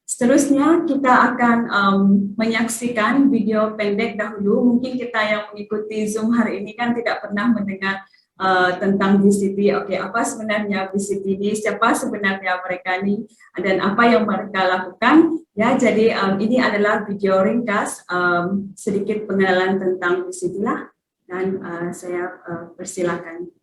Seterusnya kita akan menyaksikan video pendek dahulu. Mungkin kita yang mengikuti Zoom hari ini kan tidak pernah mendengar tentang VCT. Oke, apa sebenarnya VCT ini? Siapa sebenarnya mereka ini? Dan apa yang mereka lakukan? Ya, jadi ini adalah video ringkas sedikit pengenalan tentang VCT lah. Dan saya persilakan.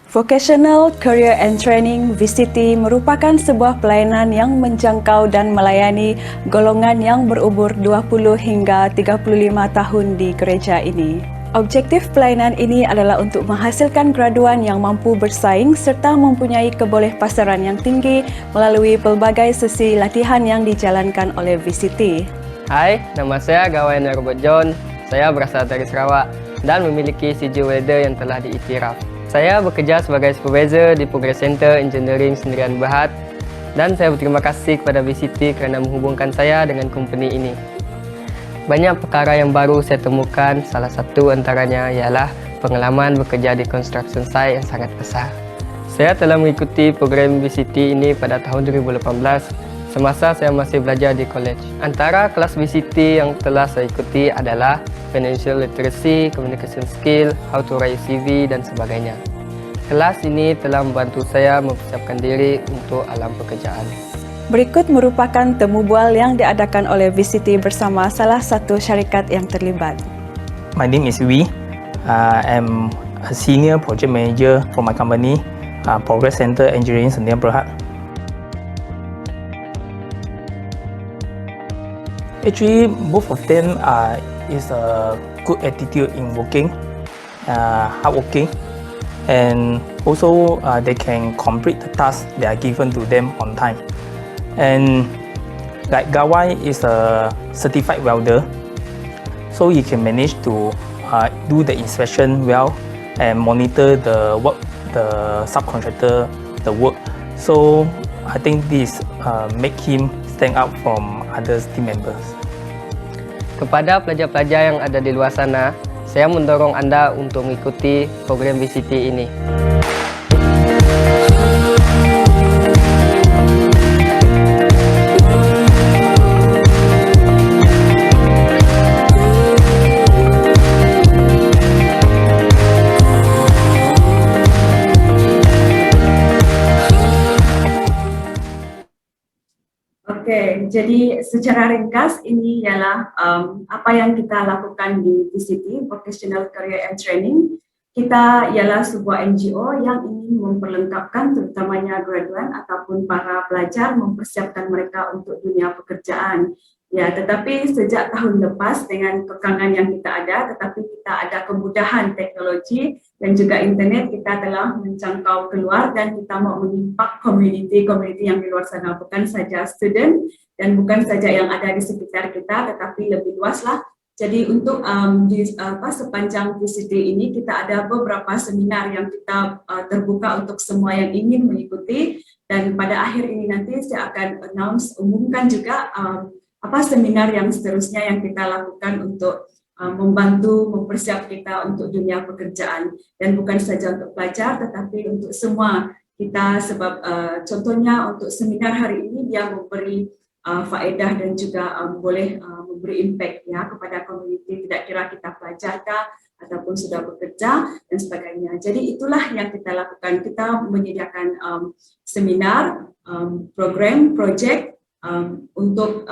Vocational Career and Training VCT merupakan sebuah pelayanan yang menjangkau dan melayani golongan yang berumur 20 hingga 35 tahun di gereja ini. Objektif pelayanan ini adalah untuk menghasilkan graduan yang mampu bersaing serta mempunyai kebolehpasaran yang tinggi melalui pelbagai sesi latihan yang dijalankan oleh VCT. Hai, nama saya Gawain Robert John. Saya berasal dari Sarawak dan memiliki CJ Welder yang telah diiktiraf. Saya bekerja sebagai supervisor di Progress Center Engineering Sendirian Berhad dan saya berterima kasih kepada VCT kerana menghubungkan saya dengan company ini. Banyak perkara yang baru saya temukan, salah satu antaranya ialah pengalaman bekerja di construction site yang sangat besar. Saya telah mengikuti program VCT ini pada tahun 2018 semasa saya masih belajar di college. Antara kelas VCT yang telah saya ikuti adalah Financial Literacy, Communication Skill, How to Write CV dan sebagainya. Kelas ini telah membantu saya mempersiapkan diri untuk alam pekerjaan. Berikut merupakan temu bual yang diadakan oleh VCT bersama salah satu syarikat yang terlibat. My name is Wee. I'm a senior project manager for my company, Progress Center Engineering Sendirian Berhad. Actually, both of them is a good attitude in working, hardworking, and also they can complete the tasks that are given to them on time. And like Gawai is a certified welder, so he can manage to do the inspection well and monitor the work, the subcontractor, the work. So I think this make him stand out from other team members. Kepada pelajar-pelajar yang ada di luar sana, saya mendorong Anda untuk mengikuti program VCT ini. Oke, jadi secara ringkas ini ialah apa yang kita lakukan di VCT, Vocational Career and Training. Kita ialah sebuah NGO yang ingin memperlengkapkan terutamanya graduan ataupun para pelajar mempersiapkan mereka untuk dunia pekerjaan. Ya, tetapi sejak tahun lepas dengan kekangan yang kita ada, tetapi kita ada kemudahan teknologi dan juga internet, kita telah menjangkau keluar dan kita mau menimpak community yang di luar sana, bukan saja student dan bukan saja yang ada di sekitar kita, tetapi lebih luas lah. Jadi untuk sepanjang VCT ini kita ada beberapa seminar yang kita terbuka untuk semua yang ingin mengikuti, dan pada akhir ini nanti saya akan umumkan juga apa seminar yang seterusnya yang kita lakukan untuk membantu mempersiapkan kita untuk dunia pekerjaan, dan bukan saja untuk pelajar tetapi untuk semua kita, sebab contohnya untuk seminar hari ini dia memberi faedah dan juga boleh memberi impact ya kepada komuniti, tidak kira kita pelajar kah ataupun sudah bekerja dan sebagainya. Jadi itulah yang kita lakukan, kita menyediakan seminar, program, project untuk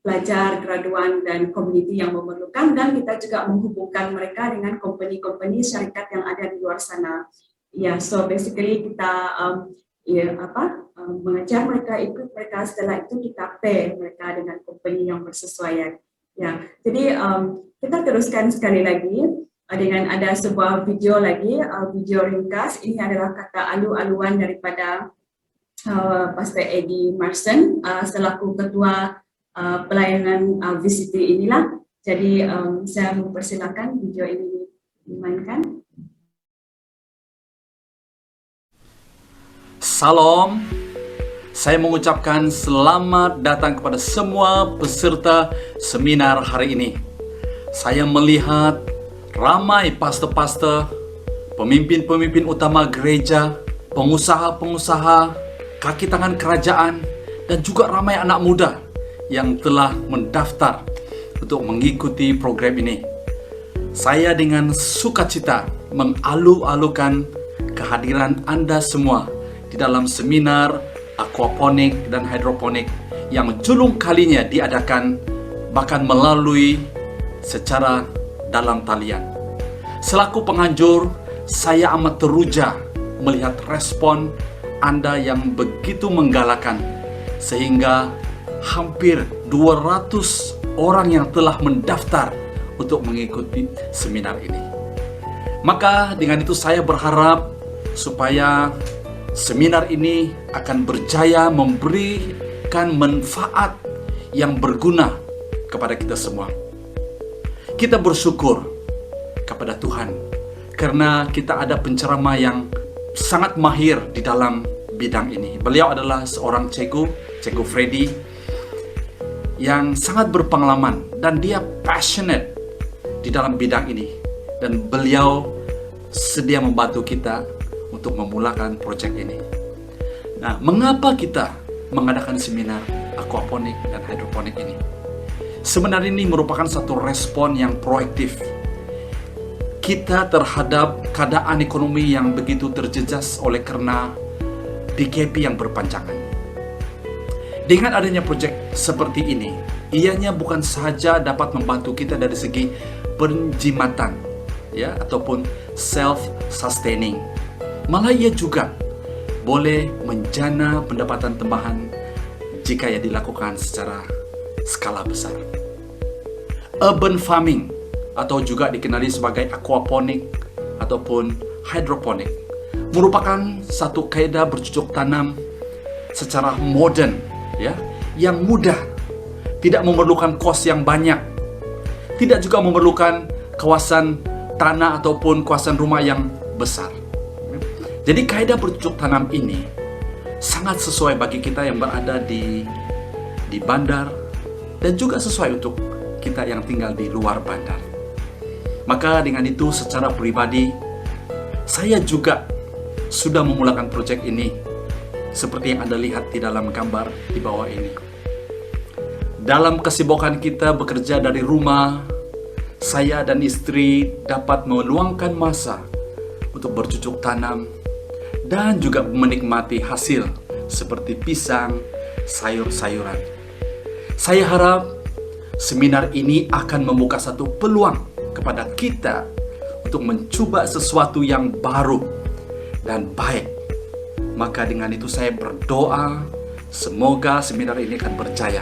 pelajar, graduan, dan komuniti yang memerlukan, dan kita juga menghubungkan mereka dengan company-company syarikat yang ada di luar sana. Ya, so basically kita mengajar mereka, ikut mereka, setelah itu kita pay mereka dengan company yang bersesuaian. Ya, jadi kita teruskan sekali lagi dengan ada sebuah video lagi, video ringkas. Ini adalah kata alu-aluan daripada Pastor Eddie Marson selaku ketua pelayanan VCT inilah. Jadi saya mempersilakan video ini dimainkan. Salam, saya mengucapkan selamat datang kepada semua peserta seminar hari ini. Saya melihat ramai pastor-pastor, pemimpin-pemimpin utama gereja, pengusaha-pengusaha, kaki tangan kerajaan, dan juga ramai anak muda yang telah mendaftar untuk mengikuti program ini. Saya dengan sukacita mengalu-alukan kehadiran Anda semua di dalam seminar aquaponik dan hidroponik yang julung kalinya diadakan bahkan melalui secara dalam talian. Selaku penganjur, saya amat teruja melihat respon Anda yang begitu menggalakkan, sehingga hampir 200 orang yang telah mendaftar untuk mengikuti seminar ini. Maka dengan itu saya berharap supaya seminar ini akan berjaya memberikan manfaat yang berguna kepada kita semua. Kita bersyukur kepada Tuhan karena kita ada penceramah yang sangat mahir di dalam bidang ini. Beliau adalah seorang Cikgu Freddy, yang sangat berpengalaman dan dia passionate di dalam bidang ini. Dan beliau sedia membantu kita untuk memulakan proyek ini. Nah, mengapa kita mengadakan seminar aquaponik dan hidroponik ini? Sebenarnya ini merupakan satu respon yang proaktif kita terhadap keadaan ekonomi yang begitu terjejas oleh karena DKP yang berpanjangan. Dengan adanya proyek seperti ini, ianya bukan sahaja dapat membantu kita dari segi penjimatan, ya, ataupun self-sustaining, malah ia juga boleh menjana pendapatan tambahan jika ia dilakukan secara skala besar. Urban farming atau juga dikenali sebagai aquaponik ataupun hidroponik merupakan satu kaedah bercocok tanam secara modern, ya, yang mudah, tidak memerlukan kos yang banyak, tidak juga memerlukan kawasan tanah ataupun kawasan rumah yang besar. Jadi kaedah bercocok tanam ini sangat sesuai bagi kita yang berada di bandar dan juga sesuai untuk kita yang tinggal di luar bandar. Maka dengan itu secara pribadi saya juga sudah memulakan proyek ini seperti yang Anda lihat di dalam gambar di bawah ini. Dalam kesibukan kita bekerja dari rumah, saya dan istri dapat meluangkan masa untuk bercocok tanam dan juga menikmati hasil seperti pisang, sayur-sayuran. Saya harap seminar ini akan membuka satu peluang kepada kita untuk mencoba sesuatu yang baru dan baik. Maka dengan itu saya berdoa, semoga seminar ini akan berjaya.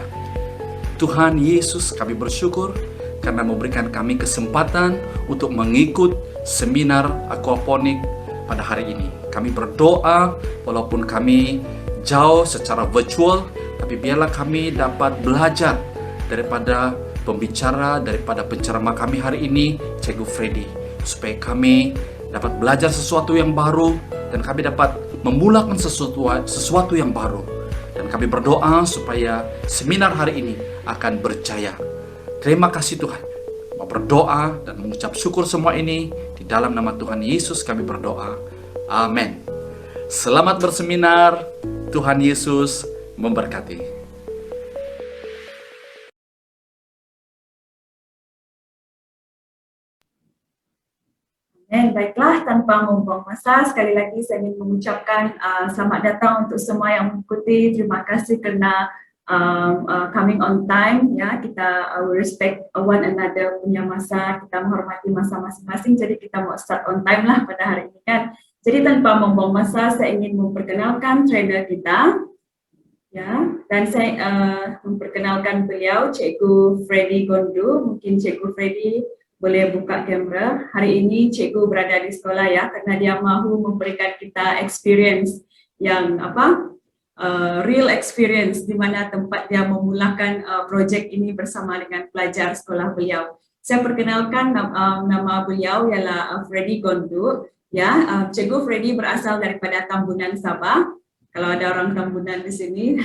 Tuhan Yesus, kami bersyukur karena memberikan kami kesempatan untuk mengikut seminar aquaponik pada hari ini. Kami berdoa, walaupun kami jauh secara virtual, tapi biarlah kami dapat belajar daripada pembicara, daripada penceramah kami hari ini, Cikgu Freddy, supaya kami dapat belajar sesuatu yang baru dan kami dapat memulakan sesuatu yang baru. Dan kami berdoa supaya seminar hari ini akan berjaya. Terima kasih Tuhan. Mau berdoa dan mengucap syukur semua ini di dalam nama Tuhan Yesus kami berdoa. Amin. Selamat berseminar. Tuhan Yesus memberkati. Baiklah, tanpa membuang masa, sekali lagi saya ingin mengucapkan selamat datang untuk semua yang mengikuti. Terima kasih kerana coming on time, ya. Kita respect one another punya masa, kita menghormati masa masing-masing. Jadi kita mau start on time lah pada hari ini, kan. Jadi tanpa membuang masa, saya ingin memperkenalkan trainer kita, ya. Dan saya memperkenalkan beliau, Cikgu Freddy Gondu. Mungkin Cikgu Freddy boleh buka kamera. Hari ini cikgu berada di sekolah, ya, kerana dia mahu memberikan kita experience yang real experience di mana tempat dia memulakan projek ini bersama dengan pelajar sekolah beliau. Saya perkenalkan nama beliau ialah Freddy Gondu, ya. Cikgu Freddy berasal daripada Tambunan, Sabah. Kalau ada orang Tambunan di sini,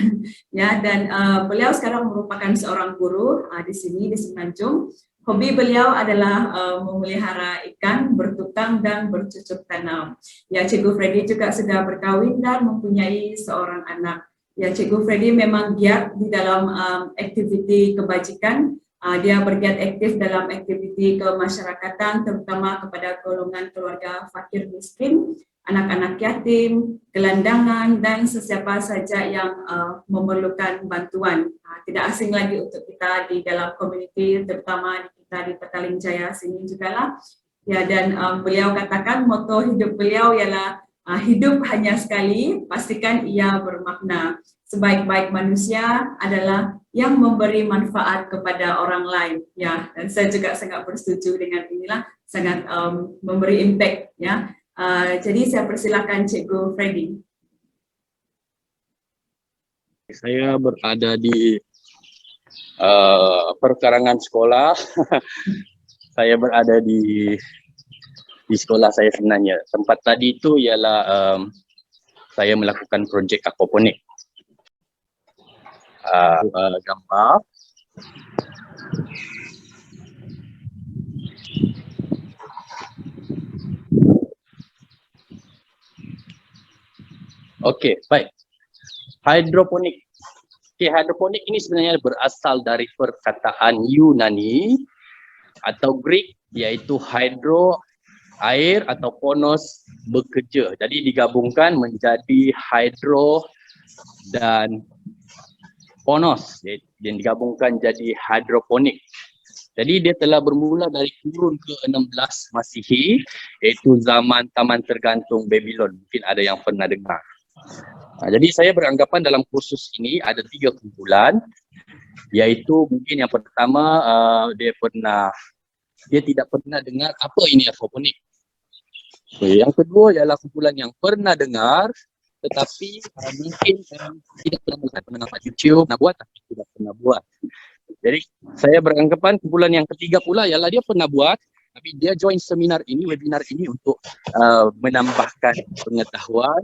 ya, dan beliau sekarang merupakan seorang guru di sini di Semenanjung. Hobi beliau adalah memelihara ikan, bertukang dan bercocok tanam. Ya, Cikgu Freddy juga sudah berkahwin dan mempunyai seorang anak. Ya, Cikgu Freddy memang giat di dalam aktiviti kebajikan. Dia bergiat aktif dalam aktiviti kemasyarakatan, terutama kepada golongan keluarga fakir miskin, anak-anak yatim, gelandangan, dan sesiapa saja yang memerlukan bantuan. Tidak asing lagi untuk kita di dalam komuniti, terutama kita di Petaling Jaya sini juga lah. Ya, dan beliau katakan moto hidup beliau ialah hidup hanya sekali, pastikan ia bermakna. Sebaik-baik manusia adalah yang memberi manfaat kepada orang lain. Ya, dan saya juga sangat bersetuju dengan inilah, sangat memberi impact. Ya, jadi saya persilakan Cikgu Freddy. Saya berada di perkarangan sekolah. Saya berada di sekolah saya sebenarnya. Tempat tadi itu ialah saya melakukan projek aquaponik. Gambar. Okey, baik. Hidroponik. Okey, hidroponik ini sebenarnya berasal dari perkataan Yunani atau Greek, iaitu hydro, air, atau ponos, bekerja. Jadi digabungkan menjadi hydro dan ponos, dan digabungkan jadi hidroponik. Jadi dia telah bermula dari kurun ke-16 Masihi, iaitu zaman Taman Tergantung Babylon. Mungkin ada yang pernah dengar. Jadi saya beranggapan dalam kursus ini ada 3 kumpulan, iaitu mungkin yang pertama dia tidak pernah dengar apa ini aquaponik. Yang kedua ialah kumpulan yang pernah dengar tetapi mungkin tidak pernah buat YouTube, pernah buat tapi tidak pernah buat. Jadi saya beranggapan kumpulan yang ketiga pula ialah dia pernah buat tapi dia join seminar ini, webinar ini untuk menambahkan pengetahuan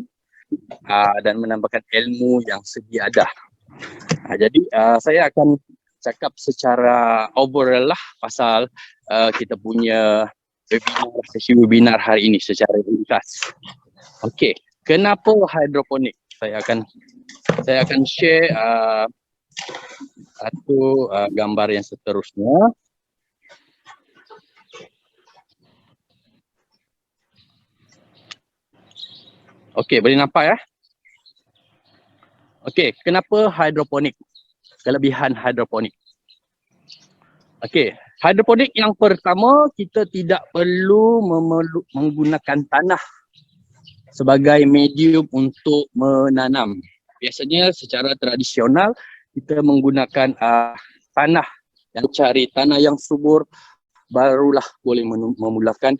dan menambahkan ilmu yang sedia ada. Jadi saya akan cakap secara overall lah pasal kita punya sesi webinar hari ini secara ringkas. Okey, kenapa hidroponik? Saya akan share satu gambar yang seterusnya. Okey, boleh nampak ya? Okey, kenapa hidroponik? Kelebihan hidroponik. Okey, hidroponik yang pertama, kita tidak perlu menggunakan tanah sebagai medium untuk menanam. Biasanya secara tradisional kita menggunakan tanah, yang cari tanah yang subur barulah boleh memulakan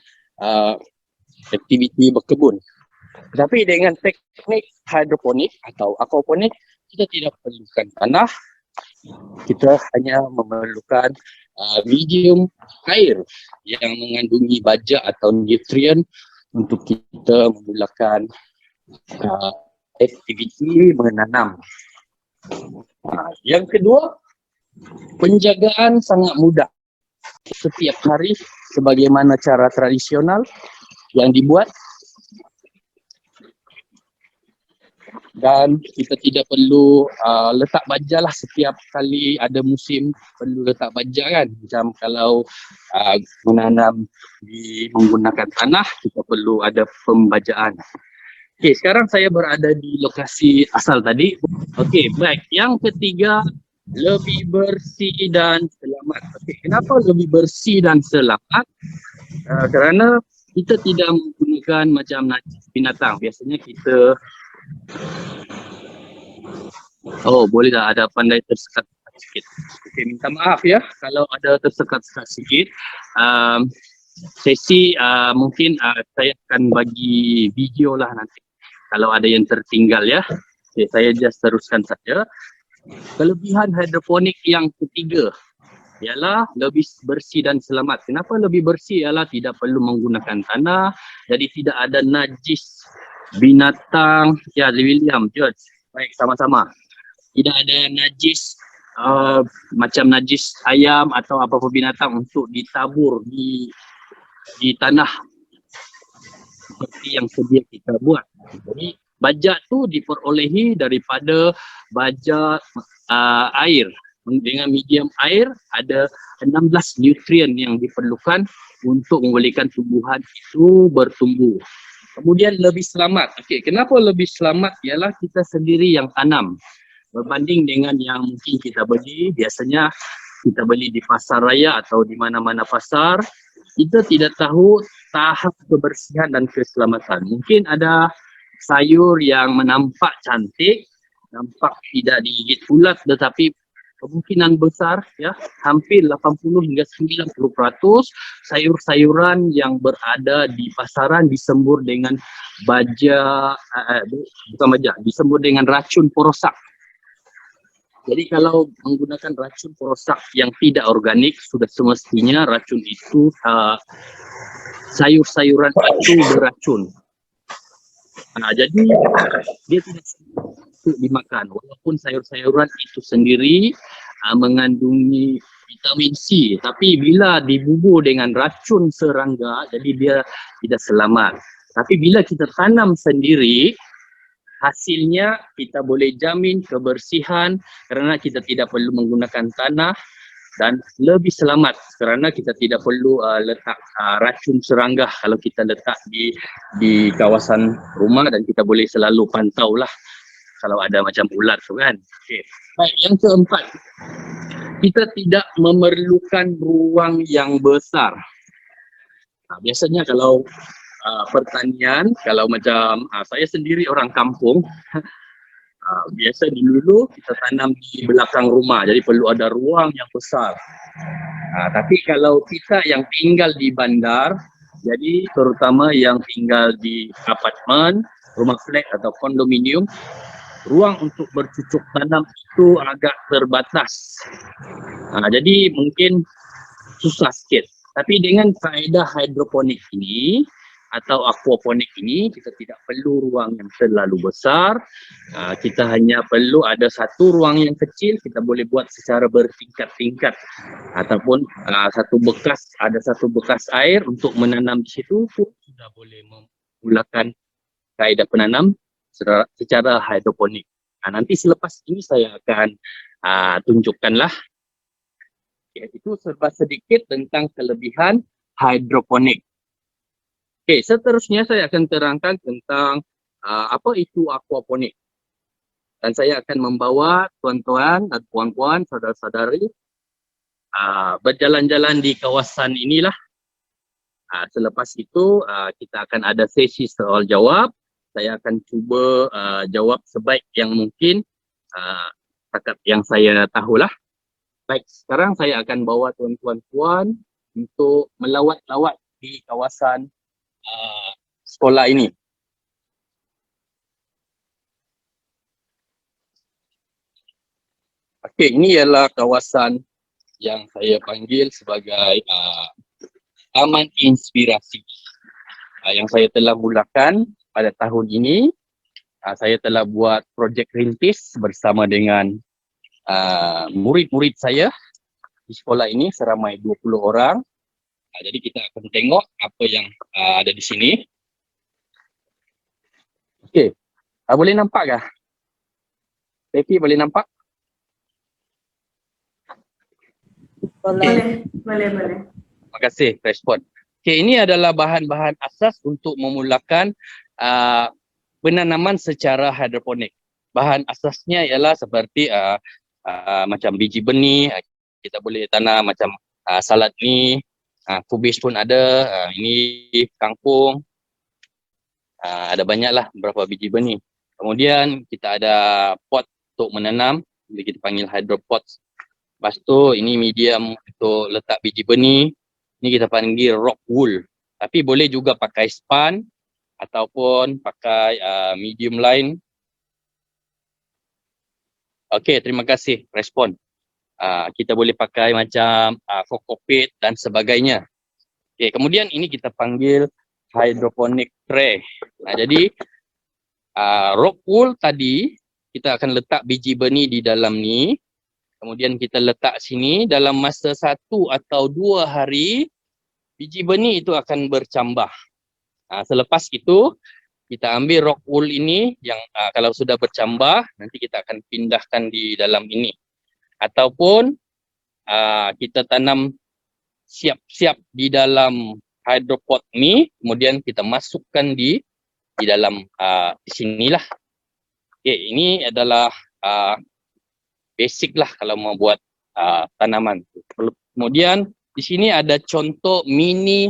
aktiviti berkebun. Tetapi dengan teknik hidroponik atau aquaponik, kita tidak perlukan tanah, kita hanya memerlukan medium air yang mengandungi baja atau nutrien untuk kita memulakan aktiviti menanam. Yang kedua, penjagaan sangat mudah. Setiap hari sebagaimana cara tradisional yang dibuat, dan kita tidak perlu letak baja lah setiap kali ada musim perlu letak baja kan. Macam kalau menanam menggunakan tanah, kita perlu ada pembajaan. Okey, sekarang saya berada di lokasi asal tadi. Okey, baik. Yang ketiga, lebih bersih dan selamat. Okey, kenapa lebih bersih dan selamat? Kerana kita tidak menggunakan macam najis binatang. Biasanya kita boleh tak ada pandai tersekat sikit. Okey, minta maaf ya kalau ada tersekat-sekat sikit. Sesi mungkin saya akan bagi video lah nanti kalau ada yang tertinggal ya. Okay, saya just teruskan saja. Kelebihan hidroponik yang ketiga ialah lebih bersih dan selamat. Kenapa lebih bersih? Ialah tidak perlu menggunakan tanah, jadi tidak ada najis binatang. Ya, William, George. Baik, sama-sama. Tidak ada najis macam najis ayam atau apa-apa binatang untuk ditabur di tanah seperti yang sedia kita buat. Jadi bajak tu diperolehi daripada bajak air. Dengan medium air ada 16 nutrien yang diperlukan untuk membolehkan tumbuhan itu bertumbuh. Kemudian lebih selamat. Okey, kenapa lebih selamat? Ialah kita sendiri yang tanam. Berbanding dengan yang mungkin kita beli, biasanya kita beli di pasar raya atau di mana-mana pasar, kita tidak tahu tahap kebersihan dan keselamatan. Mungkin ada sayur yang menampak cantik, nampak tidak digigit ulat, tetapi kemungkinan besar ya hampir 80 hingga 90% sayur-sayuran yang berada di pasaran disembur dengan disembur dengan racun perosak. Jadi kalau menggunakan racun perosak yang tidak organik, sudah semestinya racun itu sayur-sayuran itu beracun. Jadi dia tidak untuk dimakan, walaupun sayur-sayuran itu sendiri mengandungi vitamin C, tapi bila dibubur dengan racun serangga, jadi dia tidak selamat. Tapi bila kita tanam sendiri, hasilnya kita boleh jamin kebersihan kerana kita tidak perlu menggunakan tanah dan lebih selamat kerana kita tidak perlu letak racun serangga kalau kita letak di kawasan rumah, dan kita boleh selalu pantau lah kalau ada macam ulat tu kan. Okay. Baik, yang keempat, kita tidak memerlukan ruang yang besar. Biasanya kalau pertanian, kalau macam saya sendiri orang kampung, biasa dulu kita tanam di belakang rumah, jadi perlu ada ruang yang besar. Tapi kalau kita yang tinggal di bandar, jadi terutama yang tinggal di apartmen, rumah flat atau kondominium, ruang untuk bercucuk tanam itu agak terbatas. Jadi mungkin susah sikit. Tapi dengan kaedah hidroponik ini atau aquaponik ini, kita tidak perlu ruang yang terlalu besar. Kita hanya perlu ada satu ruang yang kecil, kita boleh buat secara bertingkat-tingkat. Ataupun ada satu bekas air untuk menanam di situ pun sudah boleh memulakan kaedah penanam secara hidroponik. Nanti selepas ini saya akan tunjukkanlah. Itu serba sedikit tentang kelebihan hidroponik. Okey, seterusnya saya akan terangkan tentang apa itu aquaponik. Dan saya akan membawa tuan-tuan dan puan-puan, saudara-saudari berjalan-jalan di kawasan inilah. Selepas itu kita akan ada sesi soal jawab. Saya akan cuba jawab sebaik yang mungkin setakat yang saya tahulah. Baik, sekarang saya akan bawa tuan-tuan puan untuk melawat-lawat di kawasan sekolah ini. Okey, ini ialah kawasan yang saya panggil sebagai Taman Inspirasi yang saya telah mulakan pada tahun ini. Saya telah buat projek rintis bersama dengan murid-murid saya di sekolah ini seramai 20 orang. Jadi kita akan tengok apa yang ada di sini. Okey, boleh nampak kah? Pepi boleh nampak? Boleh. Terima kasih respon. Okey, ini adalah bahan-bahan asas untuk memulakan penanaman secara hidroponik. Bahan asasnya ialah seperti macam biji benih, kita boleh tanam macam salad ni, kubis pun ada, ini kangkung, ada banyaklah beberapa biji benih. Kemudian kita ada pot untuk menanam, kita panggil hydropots. Lepas tu ini medium untuk letak biji benih, ini kita panggil rock wool. Tapi boleh juga pakai span ataupun pakai medium line. Okey, terima kasih respon. Kita boleh pakai macam kokopit dan sebagainya. Okey, kemudian ini kita panggil hydroponic tray. Jadi rock wool tadi kita akan letak biji benih di dalam ni. kemudian kita letak sini. Dalam masa 1 atau 2 hari, biji benih itu akan bercambah. Selepas itu, kita ambil rock wool ini yang kalau sudah bercambah, nanti kita akan pindahkan di dalam ini. Ataupun kita tanam siap-siap di dalam hydropot ni, kemudian kita masukkan di dalam di sinilah. Ini adalah basic lah kalau mau buat tanaman. Kemudian di sini ada contoh mini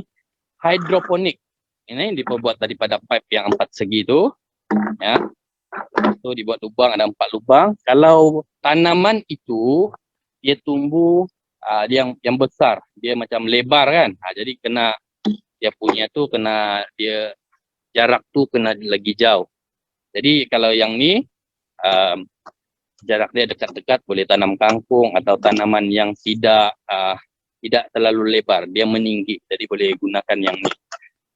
hidroponik. Ini dibuat daripada pipe yang 4 segi itu, ya. Itu dibuat lubang, ada 4 lubang. Kalau tanaman itu dia tumbuh yang besar, dia macam lebar kan. Jadi kena dia punya tu kena dia jarak tu kena lagi jauh. Jadi kalau yang ni jarak dia dekat-dekat, boleh tanam kangkung atau tanaman yang tidak terlalu lebar, dia meninggi. Jadi boleh gunakan yang ni.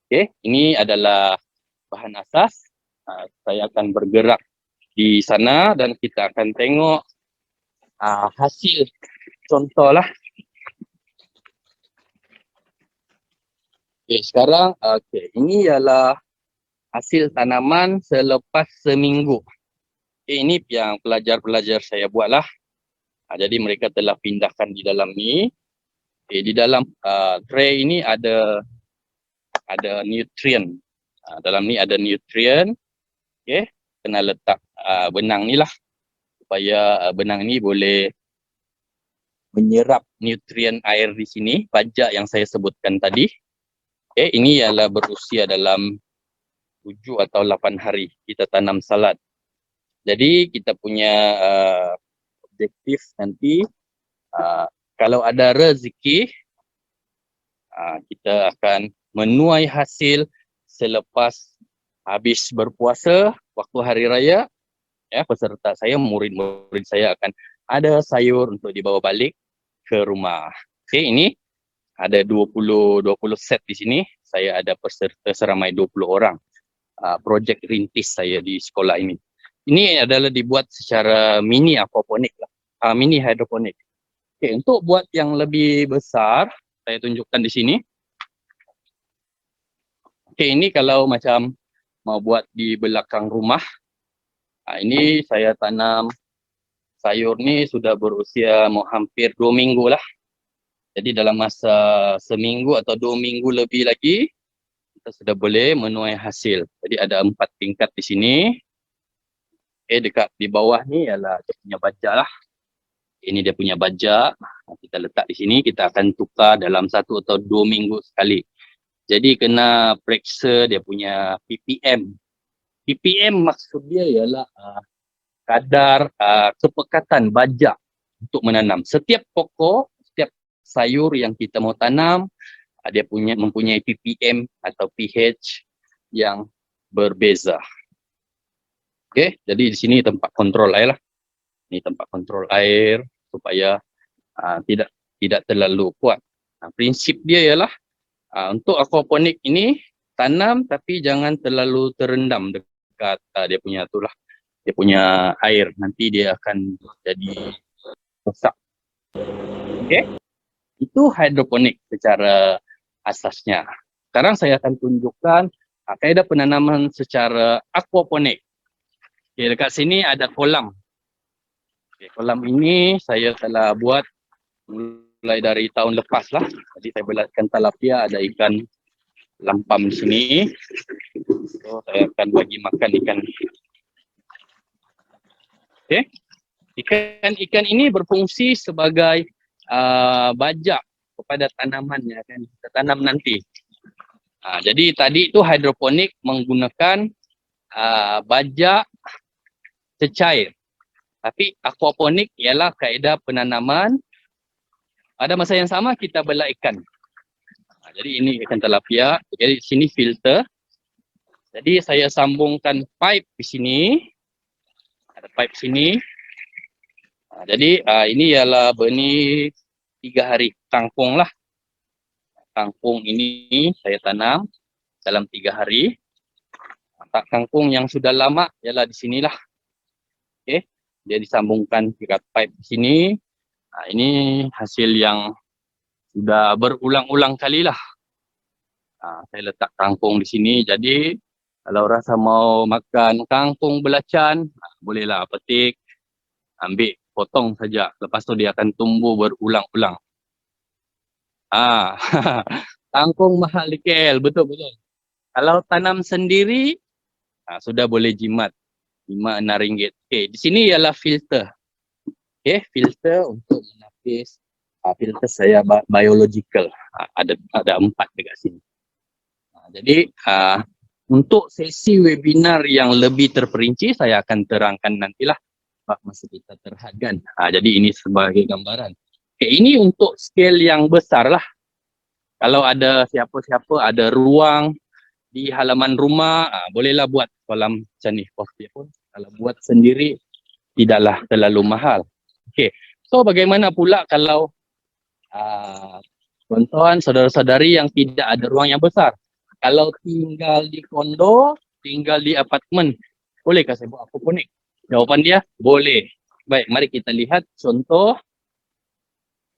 Okey, ini adalah bahan asas. Saya akan bergerak di sana dan kita akan tengok hasil contoh lah. Okey, sekarang ini ialah hasil tanaman selepas seminggu. Ini yang pelajar-pelajar saya buat lah. Jadi mereka telah pindahkan di dalam ni. Di dalam tray ini ada nutrien. Dalam ni ada nutrien. Kena letak benang ni lah, supaya benang ni boleh menyerap nutrien air di sini, bajak yang saya sebutkan tadi. Ini ialah berusia dalam 7 atau 8 hari kita tanam salad. Jadi kita punya objektif nanti, kalau ada rezeki, kita akan menuai hasil selepas habis berpuasa waktu hari raya. Peserta saya, murid-murid saya akan ada sayur untuk dibawa balik ke rumah. Ini ada 20 set di sini. Saya ada peserta seramai 20 orang. Projek rintis saya di sekolah ini. Ini adalah dibuat secara mini aquaponik lah. Mini hidroponik. Untuk buat yang lebih besar, saya tunjukkan di sini. Ini kalau macam mau buat di belakang rumah. Ini saya tanam sayur ni sudah berusia mau hampir 2 minggu lah. Jadi dalam masa seminggu atau 2 minggu lebih lagi, kita sudah boleh menuai hasil. Jadi ada 4 tingkat di sini. Dekat di bawah ni ialah dia punya bajak lah. Ini dia punya bajak. Kita letak di sini, kita akan tukar dalam 1 atau 2 minggu sekali. Jadi kena periksa dia punya PPM. PPM maksud dia ialah kadar kepekatan bajak untuk menanam. Setiap pokok, setiap sayur yang kita mau tanam, dia mempunyai PPM atau pH yang berbeza. Jadi di sini tempat kontrol air lah. Ini tempat kontrol air supaya tidak terlalu kuat. Prinsip dia ialah untuk aquaponik ini tanam tapi jangan terlalu terendam dekat dia punya air, nanti dia akan jadi rosak. Itu hidroponik secara asasnya. Sekarang saya akan tunjukkan kaedah penanaman secara aquaponik. Dekat sini ada kolam. Kolam ini saya telah buat mulai dari tahun lepas lah. Jadi saya belaskan tilapia, ada ikan lampam di sini. So, saya akan bagi makan ikan. Ikan ini berfungsi sebagai bajak kepada tanaman yang akan kita tanam nanti. Jadi tadi itu hidroponik menggunakan bajak cecair. Tapi aquaponik ialah kaedah penanaman. Pada masa yang sama kita belah ikan. Jadi ini ikan tilapia. Jadi sini filter. Jadi saya sambungkan pipe di sini. Ada pipe sini. Jadi ini ialah benih 3 hari. Kangkung lah. Kangkung ini saya tanam dalam 3 hari. Kangkung yang sudah lama ialah di sinilah. Dia disambungkan dekat pipe di sini. Ini hasil yang sudah berulang-ulang kalilah. Saya letak kangkung di sini. Jadi kalau rasa mau makan kangkung belacan, bolehlah petik, ambil, potong saja. Lepas tu dia akan tumbuh berulang-ulang. Kangkung mahal di KL, betul-betul. Kalau tanam sendiri, sudah boleh jimat. RM5-6. Okay, di sini ialah filter. Okay, filter untuk menapis. Filter saya biological. Ada 4 dekat sini. Jadi untuk sesi webinar yang lebih terperinci, saya akan terangkan nantilah masa kita terhadkan. Jadi ini sebagai gambaran. Okay, ini untuk scale yang besar lah. Kalau ada siapa-siapa ada ruang di halaman rumah, bolehlah buat kolam macam ni. Kalau buat sendiri, tidaklah terlalu mahal. Okay, so bagaimana pula kalau tuan-tuan, saudara-saudari yang tidak ada ruang yang besar? Kalau tinggal di kondo, tinggal di apartmen, bolehkah saya buat aquaponik? Jawapan dia, boleh. Baik, mari kita lihat contoh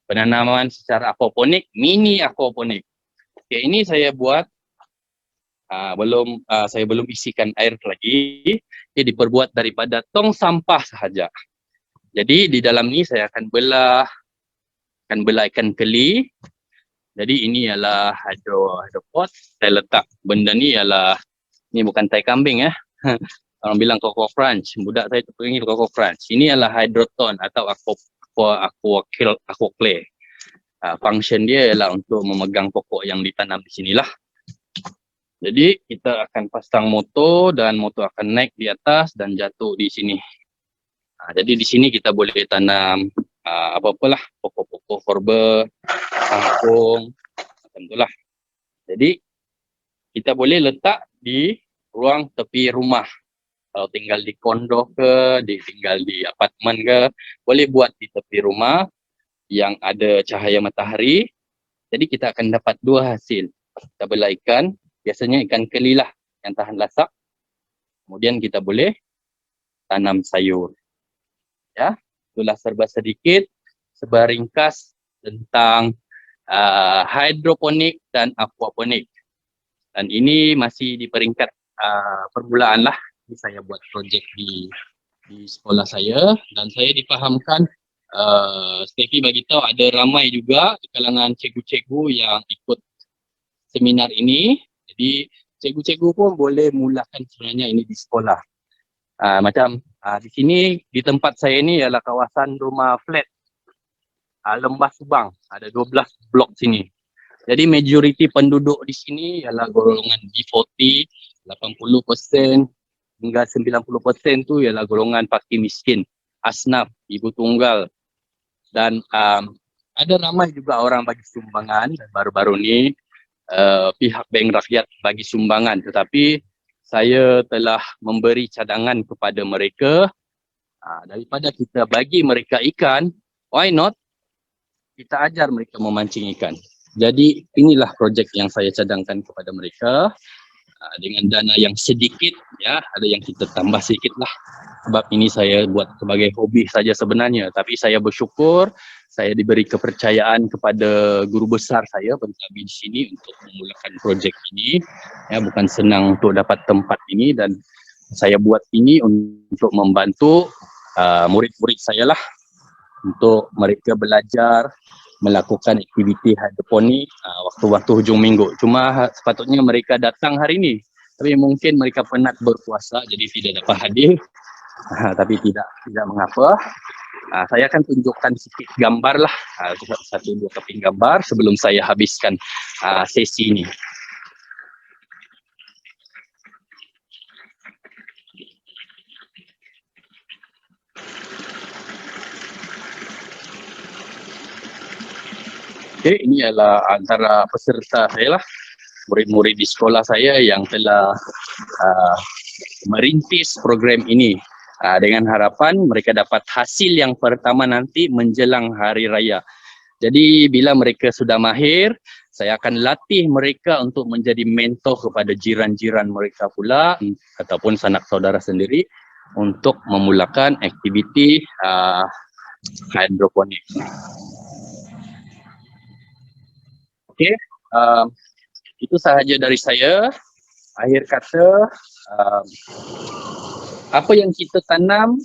penanaman secara aquaponik, mini aquaponik. Okay, ini saya buat, saya belum isikan air lagi. Dia diperbuat daripada tong sampah sahaja. Jadi di dalam ni saya akan belah ikan keli. Jadi ini ialah hydropod. Saya letak benda ni ialah, ni bukan tai kambing ya. Orang bilang Coco Crunch. Budak saya tu panggil Coco Crunch. Ini ialah hydroton atau aqua clay. Function dia ialah untuk memegang pokok yang ditanam di sinilah. Jadi kita akan pasang motor dan motor akan naik di atas dan jatuh di sini. Jadi di sini kita boleh tanam apa-apalah, pokok-pokok herba, kangkung, macam itulah. Jadi kita boleh letak di ruang tepi rumah. Kalau tinggal di kondo ke, tinggal di apartmen ke, boleh buat di tepi rumah yang ada cahaya matahari. Jadi kita akan dapat 2 hasil. Kita belah ikan, biasanya ikan keli lah yang tahan lasak. Kemudian kita boleh tanam sayur. Ya, itulah serba sedikit, serba ringkas tentang hidroponik dan aquaponik. Dan ini masih di peringkat permulaan lah. Ini saya buat projek di sekolah saya dan saya difahamkan Steffi bagi tahu ada ramai juga di kalangan cikgu-cikgu yang ikut seminar ini. Jadi cikgu-cikgu pun boleh mulakan sebenarnya ini di sekolah. Di sini di tempat saya ini ialah kawasan rumah flat Lembah Subang. Ada 12 blok sini. Jadi majoriti penduduk di sini ialah golongan B40, 80% hingga 90% tu ialah golongan fakir miskin, asnaf, ibu tunggal. Dan ada ramai juga orang bagi sumbangan. Baru-baru ni pihak Bank Rakyat bagi sumbangan, tetapi saya telah memberi cadangan kepada mereka, daripada kita bagi mereka ikan, why not kita ajar mereka memancing ikan. Jadi inilah projek yang saya cadangkan kepada mereka dengan dana yang sedikit, ya, ada yang kita tambah sedikit lah. Sebab ini saya buat sebagai hobi saja sebenarnya, tapi saya bersyukur saya diberi kepercayaan kepada guru besar saya, Pentadbir di sini untuk memulakan projek ini. Ya, bukan senang untuk dapat tempat ini dan saya buat ini untuk membantu murid-murid saya lah, untuk mereka belajar melakukan aktiviti hidroponik waktu-waktu hujung minggu. Cuma sepatutnya mereka datang hari ini, tapi mungkin mereka penat berpuasa jadi tidak dapat hadir. Tapi tidak mengapa. Saya akan tunjukkan sedikit gambar lah, 1-2 keping gambar sebelum saya habiskan sesi ini. Okay, ini adalah antara peserta saya lah, murid-murid di sekolah saya yang telah merintis program ini. Dengan harapan mereka dapat hasil yang pertama nanti menjelang hari raya. Jadi bila mereka sudah mahir, saya akan latih mereka untuk menjadi mentor kepada jiran-jiran mereka pula ataupun sanak saudara sendiri untuk memulakan aktiviti hidroponik. Okey, itu sahaja dari saya. Akhir kata, apa yang kita tanam,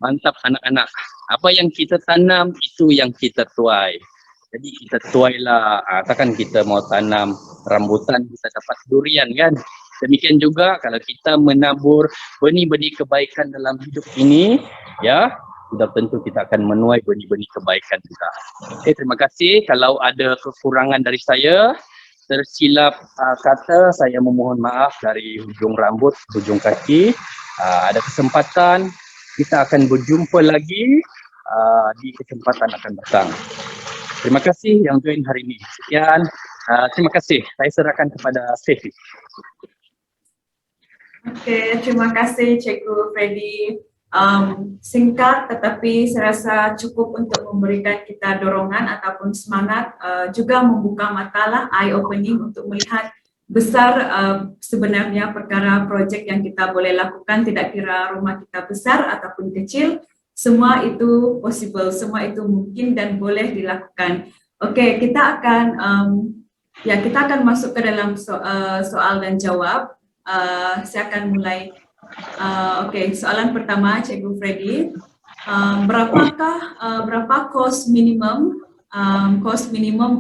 mantap anak-anak. Apa yang kita tanam, itu yang kita tuai. Jadi kita tuailah, takkan kita mau tanam rambutan, kita dapat durian kan? Demikian juga kalau kita menabur benih-benih kebaikan dalam hidup ini, ya, sudah tentu kita akan menuai benih-benih kebaikan juga. Okey, terima kasih. Kalau ada kekurangan dari saya, tersilap kata, saya memohon maaf dari hujung rambut, hujung kaki. Ada kesempatan, kita akan berjumpa lagi di kesempatan akan datang. Terima kasih yang join hari ini. Sekian, terima kasih. Saya serahkan kepada Stefi. Okey, terima kasih Cikgu Freddy. Singkat tetapi saya rasa cukup untuk memberikan kita dorongan ataupun semangat, juga membuka mata lah, eye opening untuk melihat besar sebenarnya perkara projek yang kita boleh lakukan, tidak kira rumah kita besar ataupun kecil, semua itu possible, semua itu mungkin dan boleh dilakukan. Okey, kita akan masuk ke dalam soal dan jawab. Saya akan mulai. Okey, soalan pertama Cikgu Freddy, berapa kos minimum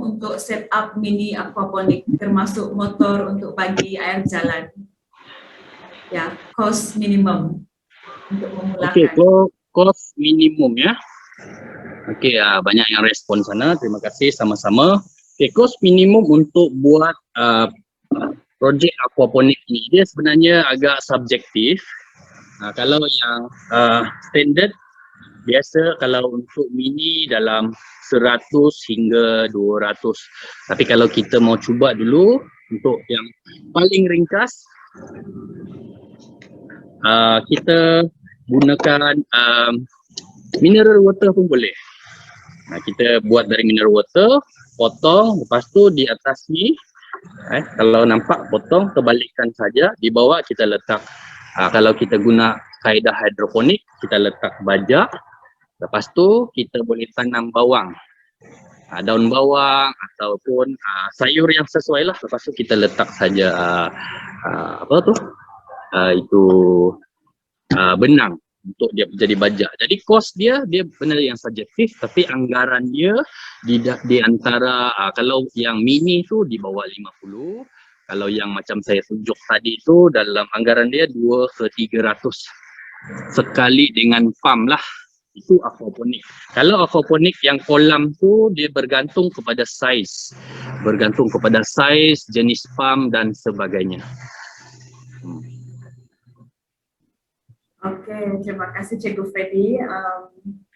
untuk set up mini aquaponik termasuk motor untuk bagi air jalan? Ya, kos minimum untuk memulakan. Okey, kos minimum ya. Okey, banyak yang respon sana. Terima kasih sama-sama. Okey, kos minimum untuk buat projek aquaponik ini dia sebenarnya agak subjektif. Kalau yang standard biasa, kalau untuk mini dalam 100 hingga 200. Tapi kalau kita mau cuba dulu untuk yang paling ringkas, kita gunakan mineral water pun boleh. Kita buat dari mineral water, potong, lepas tu di atas ni, kalau nampak potong, terbalikkan saja. Di bawah kita letak, kalau kita guna kaedah hidroponik, kita letak baja. Lepas tu kita boleh tanam bawang, daun bawang ataupun sayur yang sesuai lah. Lepas tu kita letak saja benang untuk dia jadi baja. Jadi kos dia benar yang subjektif, tapi anggaran dia di antara kalau yang mini tu di bawah 50, kalau yang macam saya tunjuk tadi tu dalam anggaran dia 2 ke 300 sekali dengan pump lah. Itu aquaponik. Kalau aquaponik yang kolam tu dia bergantung kepada saiz, jenis pump dan sebagainya. Okey, terima kasih Cikgu Freddy.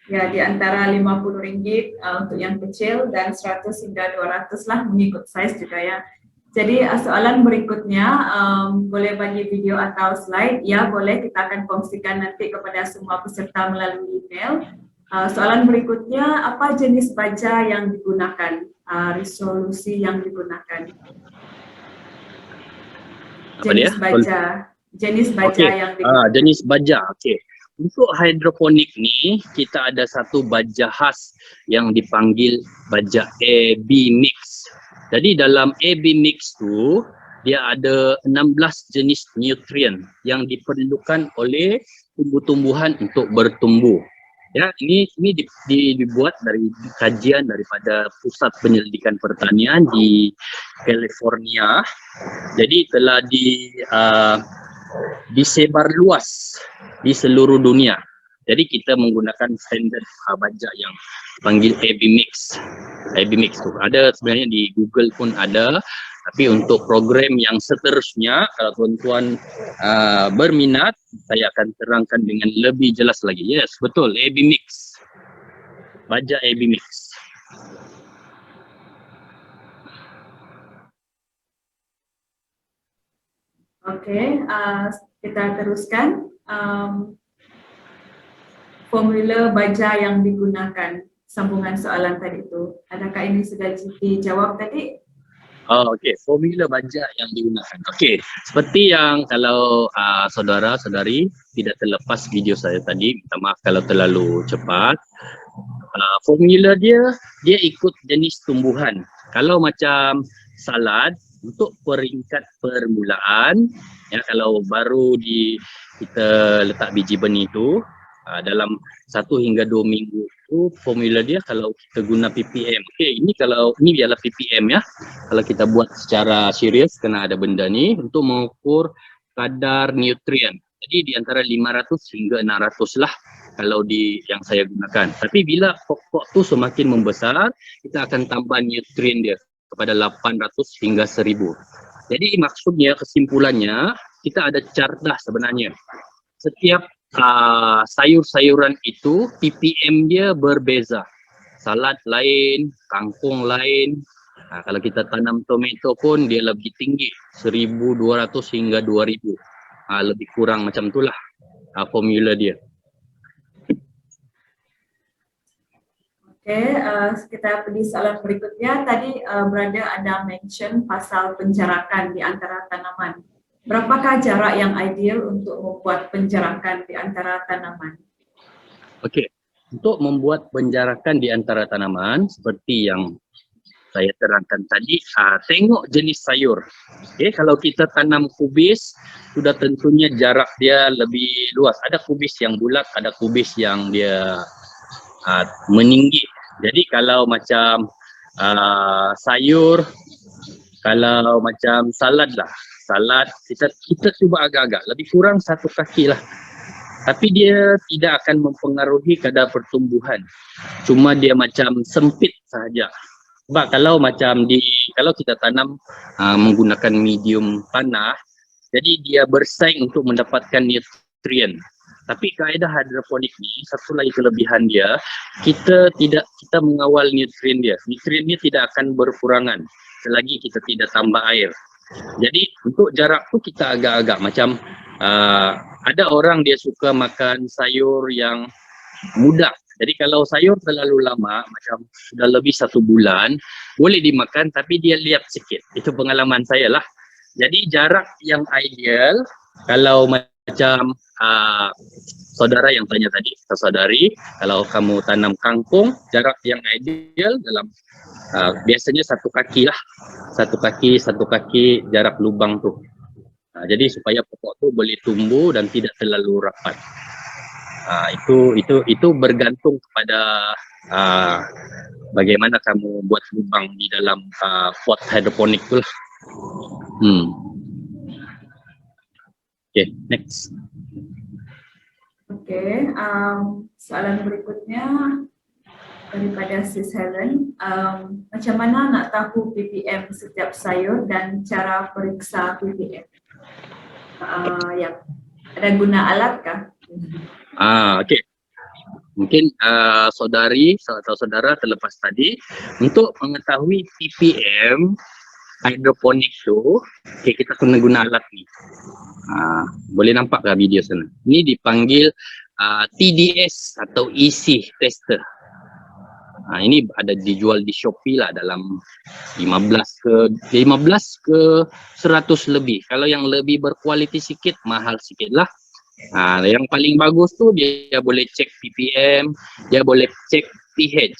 Ya, di antara RM50 untuk yang kecil dan 100 hingga 200 lah mengikut saiz juga ya. Jadi soalan berikutnya, boleh bagi video atau slide? Ya, boleh, kita akan kongsikan nanti kepada semua peserta melalui email. Soalan berikutnya, apa jenis baja yang digunakan? Resolusi yang digunakan? Jenis baja yang digunakan. Jenis baja, okey. Untuk hidroponik ni, kita ada satu baja khas yang dipanggil baja AB mix. Jadi dalam AB mix tu, dia ada 16 jenis nutrien yang diperlukan oleh tumbuh-tumbuhan untuk bertumbuh. Ya, ini dibuat dari kajian daripada Pusat Penyelidikan Pertanian di California. Jadi telah disebar luas di seluruh dunia. Jadi kita menggunakan standard baja yang panggil AB mix. AB mix tu ada sebenarnya di Google pun ada, tapi untuk program yang seterusnya kalau tuan-tuan berminat, saya akan terangkan dengan lebih jelas lagi. Yes, betul, AB mix. Baja AB mix. Okey, kita teruskan. Formula baja yang digunakan, sambungan soalan tadi itu. Adakah ini sudah dijawab tadi? Oh, okey. Formula baja yang digunakan. Okey, seperti yang kalau saudara-saudari tidak terlepas video saya tadi, minta maaf kalau terlalu cepat. Formula dia ikut jenis tumbuhan. Kalau macam salad, untuk peringkat permulaan, ya kalau baru kita letak biji benih tu, dalam 1 hingga 2 minggu tu formula dia kalau kita guna ppm. Okey, ini ialah ppm ya. Kalau kita buat secara serius kena ada benda ni untuk mengukur kadar nutrien. Jadi di antara 500 hingga 600 lah kalau yang saya gunakan. Tapi bila pokok tu semakin membesar, kita akan tambah nutrien dia kepada 800 hingga 1000. Jadi maksudnya, kesimpulannya, kita ada cardah sebenarnya. Setiap sayur-sayuran itu ppm dia berbeza. Salad lain, kangkung lain. Kalau kita tanam tomato pun dia lebih tinggi, 1200 hingga 2000. Lebih kurang macam itulah formula dia. Oke, kita pergi soalan berikutnya. Tadi Brother ada mention pasal penjarakan di antara tanaman. Berapakah jarak yang ideal untuk membuat penjarakan di antara tanaman? Okey, untuk membuat penjarakan di antara tanaman seperti yang saya terangkan tadi, tengok jenis sayur. Okey, kalau kita tanam kubis, sudah tentunya jarak dia lebih luas. Ada kubis yang bulat, ada kubis yang dia meninggi. Jadi kalau macam sayur, kalau macam salad kita cuba agak-agak lebih kurang 1 kaki lah. Tapi dia tidak akan mempengaruhi kadar pertumbuhan. Cuma dia macam sempit sahaja. Sebab kalau kita tanam menggunakan medium tanah, jadi dia bersaing untuk mendapatkan nutrien. Tapi kaedah hidroponik ni, satu lagi kelebihan dia, kita mengawal nutrien dia. Nutrien dia tidak akan berkurangan selagi kita tidak tambah air. Jadi untuk jarak tu kita agak-agak macam ada orang dia suka makan sayur yang muda. Jadi kalau sayur terlalu lama, macam sudah lebih 1 bulan, boleh dimakan tapi dia liat sikit. Itu pengalaman saya lah. Jadi jarak yang ideal, kalau macam saudara yang tanya tadi, saudari, kalau kamu tanam kangkung, jarak yang ideal dalam biasanya 1 kaki lah. 1 kaki jarak lubang tu. Jadi supaya pokok tu boleh tumbuh dan tidak terlalu rapat. Itu bergantung kepada bagaimana kamu buat lubang di dalam pot hidroponik tu lah. Okay, next. Oke, soalan berikutnya daripada Sis Helen. Macam mana nak tahu ppm setiap sayur dan cara periksa ppm? Ya, ada guna alat kah? Okey. Mungkin saudari atau saudara terlepas tadi, untuk mengetahui ppm hidroponik tu, okay, kita kena guna alat ni. Boleh nampak tak video sana? Ini dipanggil TDS atau EC tester. Ini ada dijual di Shopee lah dalam 15 ke 100 lebih. Kalau yang lebih berkualiti sikit, mahal sikit lah. Yang paling bagus tu dia boleh cek ppm, dia boleh cek pH.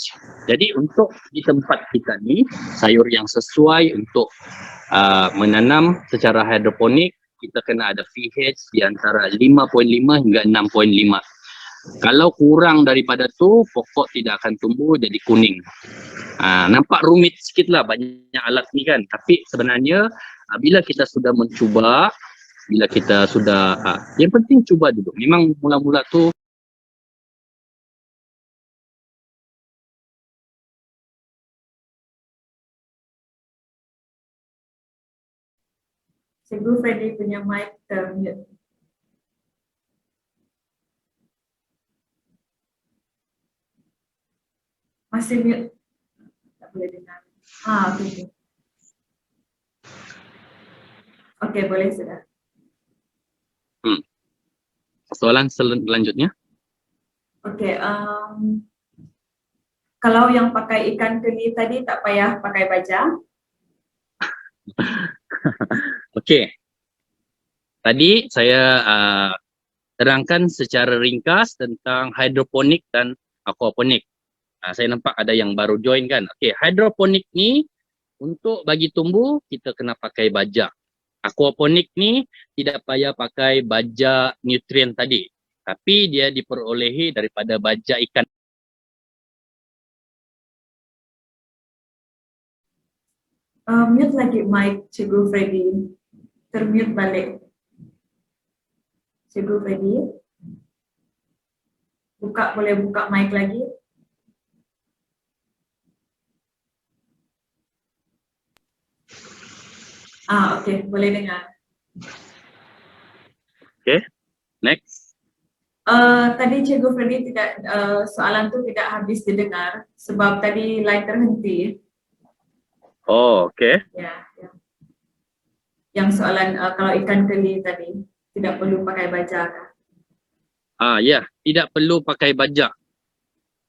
Jadi untuk di tempat kita ni, sayur yang sesuai untuk menanam secara hidroponik, kita kena ada pH di antara 5.5 hingga 6.5. Kalau kurang daripada tu, pokok tidak akan tumbuh jadi kuning. Nampak rumit sikit lah banyak alat ni kan. Tapi sebenarnya bila kita sudah mencuba, yang penting cuba dulu. Memang mula-mula tu Cikgu Freddy punya mic termute. Masih mute. Tak boleh dengar. Okey. Okey, boleh sudah. soalan selanjutnya. Okey, kalau yang pakai ikan keli tadi tak payah pakai baja? Okey. Tadi saya terangkan secara ringkas tentang hidroponik dan aquaponik. Saya nampak ada yang baru join kan. Okey, hidroponik ni untuk bagi tumbuh kita kena pakai baja. Aquaponik ni tidak payah pakai baja nutrien tadi. Tapi dia diperolehi daripada baja ikan. Mute lagi mic Cikgu Freddy. Termute balik. Cikgu Freddy. Boleh buka mic lagi. Okey, boleh dengar. Okey, next. Tadi Cikgu Freddy soalan tu tidak habis didengar sebab tadi line terhenti. Oh, okey. Ya. Yang soalan kalau ikan keli tadi tidak perlu pakai baja kah? Ya, tidak perlu pakai bajak.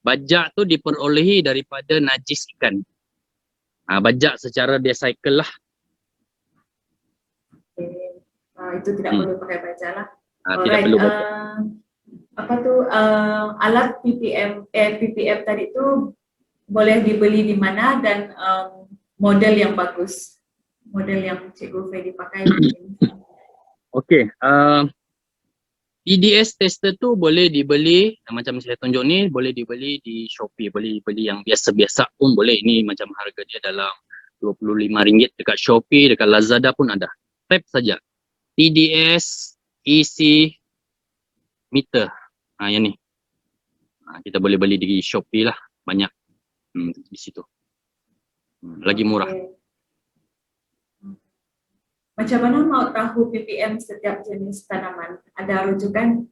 Bajak tu diperolehi daripada najis ikan. Bajak secara dia cycle lah. Okay. Itu tidak perlu pakai baja lah. Tidak perlu bajak. Alat PPM tadi tu boleh dibeli di mana dan model yang bagus, model yang Cikgu Freddy pakai. Okey, PDS tester tu boleh dibeli macam saya tunjuk ni, boleh dibeli di Shopee, boleh dibeli yang biasa-biasa pun boleh. Ini macam harga dia dalam RM25 dekat Shopee, dekat Lazada pun ada. Type saja PDS EC meter. Yang ni. Kita boleh beli di Shopee lah, banyak di situ. Lagi murah. Macam mana mau tahu PPM setiap jenis tanaman? Ada rujukan?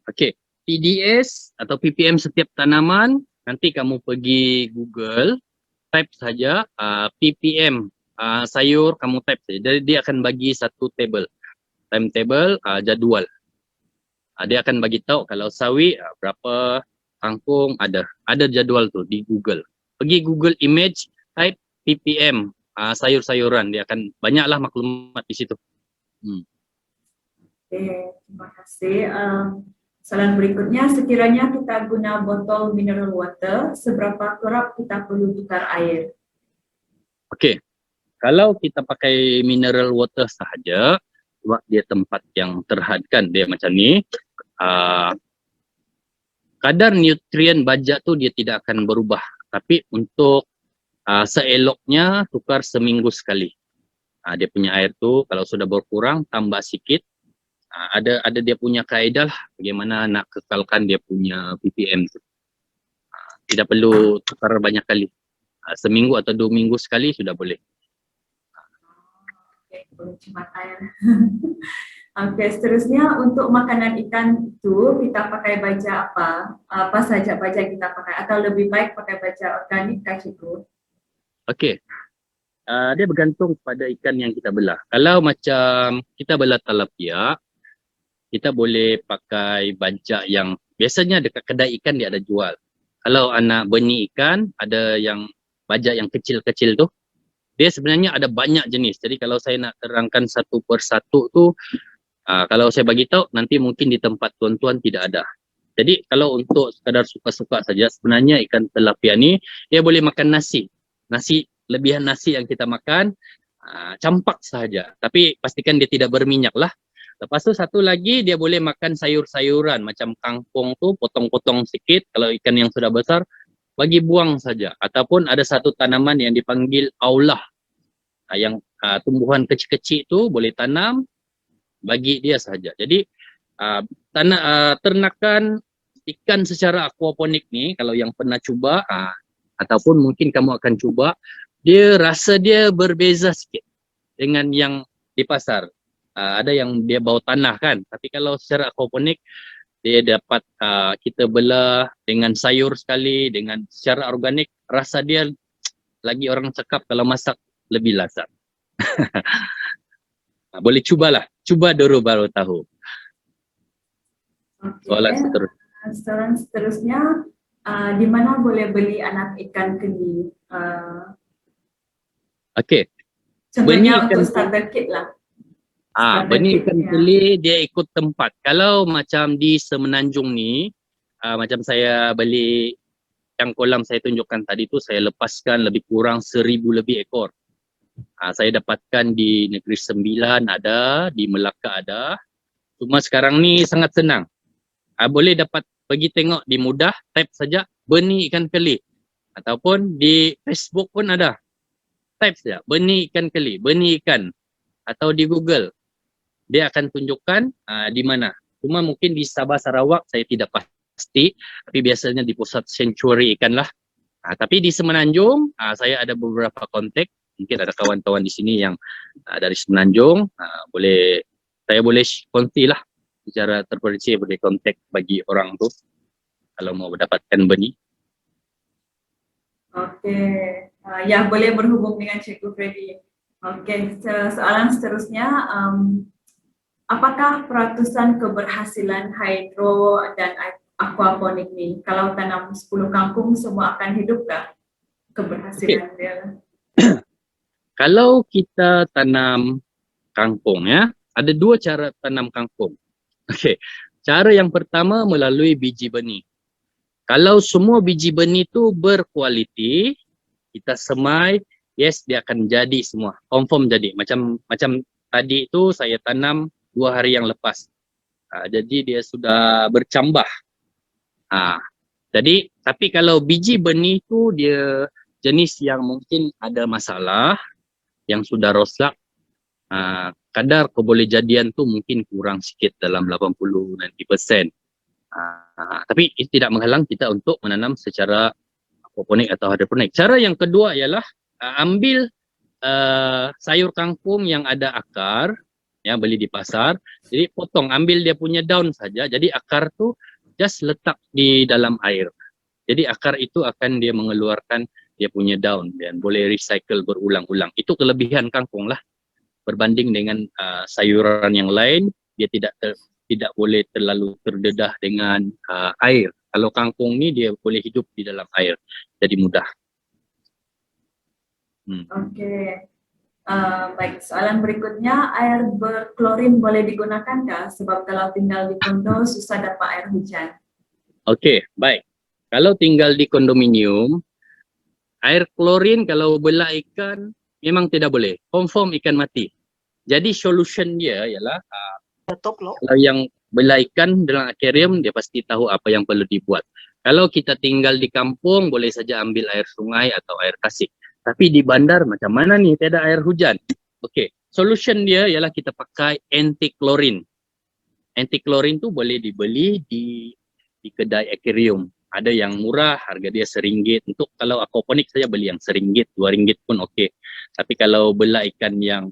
Okey, PDS atau PPM setiap tanaman, nanti kamu pergi Google, type saja PPM sayur, kamu type saja. Jadi dia akan bagi satu table, timetable, jadual. Dia akan bagi tahu kalau sawi berapa, kangkung ada jadual tu di Google. Pergi Google Image, type PPM sayur-sayuran, dia akan banyaklah maklumat di situ. Okay, terima kasih. Soalan berikutnya, sekiranya kita guna botol mineral water, seberapa kerap kita perlu tukar air? Okey, kalau kita pakai mineral water sahaja, sebab dia tempat yang terhadkan, dia macam ni, kadar nutrien baja tu dia tidak akan berubah. Tapi untuk seeloknya tukar seminggu sekali. Dia punya air tu kalau sudah berkurang tambah sikit. Ada dia punya kaedah lah bagaimana nak kekalkan dia punya ppm tu. Tidak perlu tukar banyak kali. Seminggu atau 2 minggu sekali sudah boleh. Okey, boleh cepat air. Okey, seterusnya untuk makanan ikan tu kita pakai baja apa? Apa saja baja kita pakai atau lebih baik pakai baja organik kah Cikgu? Okey. Dia bergantung pada ikan yang kita belah. Kalau macam kita belah tilapia, kita boleh pakai baja yang biasanya dekat kedai ikan dia ada jual. Kalau anak benih ikan, ada yang baja yang kecil-kecil tu. Dia sebenarnya ada banyak jenis. Jadi kalau saya nak terangkan satu persatu tu, kalau saya bagi tahu nanti mungkin di tempat tuan-tuan tidak ada. Jadi kalau untuk sekadar suka-suka saja, sebenarnya ikan tilapia ni dia boleh makan nasi. Lebihan nasi yang kita makan, campak sahaja. Tapi pastikan dia tidak berminyak lah. Lepas tu satu lagi dia boleh makan sayur-sayuran macam kangkung tu potong-potong sikit. Kalau ikan yang sudah besar, bagi buang saja. Ataupun ada satu tanaman yang dipanggil aulah. Yang tumbuhan kecil-kecil tu boleh tanam, bagi dia saja. Jadi ternakan ikan secara aquaponik ni, kalau yang pernah cuba ataupun mungkin kamu akan cuba, dia rasa dia berbeza sikit dengan yang di pasar. Ada yang dia bau tanah kan, tapi kalau secara aquaponik dia dapat kita belah dengan sayur sekali, dengan secara organik, rasa dia lagi orang cakap kalau masak lebih lazat. Boleh cubalah, cuba dulu baru tahu. Okay. Soalan seterusnya, di mana boleh beli anak ikan keli? Okey. Contohnya Benih ikan untuk starter kit lah. benih ikan Ya. keli dia ikut tempat. Kalau macam di Semenanjung ni, macam saya beli yang kolam saya tunjukkan tadi tu, saya lepaskan lebih kurang 1,000 lebih ekor. Saya dapatkan di Negeri Sembilan ada, di Melaka ada. Cuma sekarang ni sangat senang. Boleh dapat pergi tengok di Mudah, type saja benih ikan keli. Ataupun di Facebook pun ada. Type saja benih ikan keli, benih ikan. Atau di Google. Dia akan tunjukkan di mana. Cuma mungkin di Sabah Sarawak saya tidak pasti, tapi biasanya di pusat sanctuary ikan lah. Tapi di Semenanjung saya ada beberapa kontak, mungkin ada kawan-kawan di sini yang dari Semenanjung, saya boleh kongsi lah secara terperinci, boleh kontak bagi orang tu kalau mau mendapatkan benih. Oke, ya boleh berhubung dengan Cikgu Freddy. Oke, soalan seterusnya, apakah peratusan keberhasilan hidro dan aquaponik ni? Kalau tanam 10 kangkung semua akan hidup kah? Keberhasilan dia. Kalau kita tanam kangkung ya, ada dua cara tanam kangkung. Okey. Cara yang pertama melalui biji benih. Kalau semua biji benih tu berkualiti, kita semai, yes dia akan jadi semua, confirm jadi. Macam tadi tu saya tanam 2 hari yang lepas. Jadi dia sudah bercambah. Jadi tapi kalau biji benih tu dia jenis yang mungkin ada masalah, yang sudah rosak, kadar kebolehjadian tu mungkin kurang sikit dalam 80-90%. Tapi itu tidak menghalang kita untuk menanam secara aquaponik atau hidroponik. Cara yang kedua ialah ambil sayur kangkung yang ada akar, ya beli di pasar. Jadi potong, ambil dia punya daun saja. Jadi akar tu just letak di dalam air. Jadi akar itu akan dia mengeluarkan dia punya daun dan boleh recycle berulang-ulang. Itu kelebihan kangkung lah. Berbanding dengan sayuran yang lain, dia tidak boleh terlalu terdedah dengan air. Kalau kangkung ni dia boleh hidup di dalam air, jadi mudah. Oke, baik. Soalan berikutnya, air berklorin boleh digunakan sebab kalau tinggal di kondo susah dapat air hujan. Okey, baik. Kalau tinggal di kondominium, air klorin kalau belah ikan memang tidak boleh. Confirm ikan mati. Jadi solution dia ialah kalau yang belah ikan dalam akuarium, dia pasti tahu apa yang perlu dibuat. Kalau kita tinggal di kampung, boleh saja ambil air sungai atau air tasik. Tapi di bandar macam mana ni? Tiada air hujan. Okey, solution dia ialah kita pakai anti-klorin. Anti-klorin tu boleh dibeli di kedai akuarium. Ada yang murah, harga dia RM1. Untuk kalau aquaponik saya beli yang RM1, RM2 pun okey. Tapi kalau belah ikan yang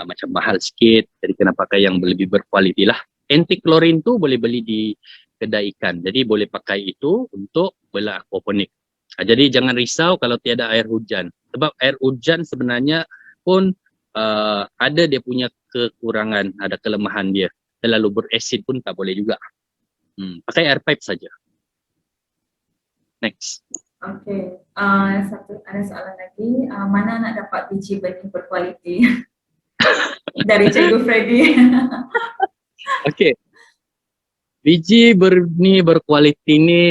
macam mahal sikit, jadi kena pakai yang lebih berkualiti lah. Anti-klorin tu boleh beli di kedai ikan. Jadi boleh pakai itu untuk belah aquaponik. Jadi jangan risau kalau tiada air hujan. Sebab air hujan sebenarnya pun ada dia punya kekurangan, ada kelemahan dia. Terlalu berasid pun tak boleh juga. Pakai air pipe saja. Next. Oke, ada soalan lagi. Mana nak dapat biji benih berkualiti? Dari Cikgu Freddy. Okey. Biji benih berkualiti ni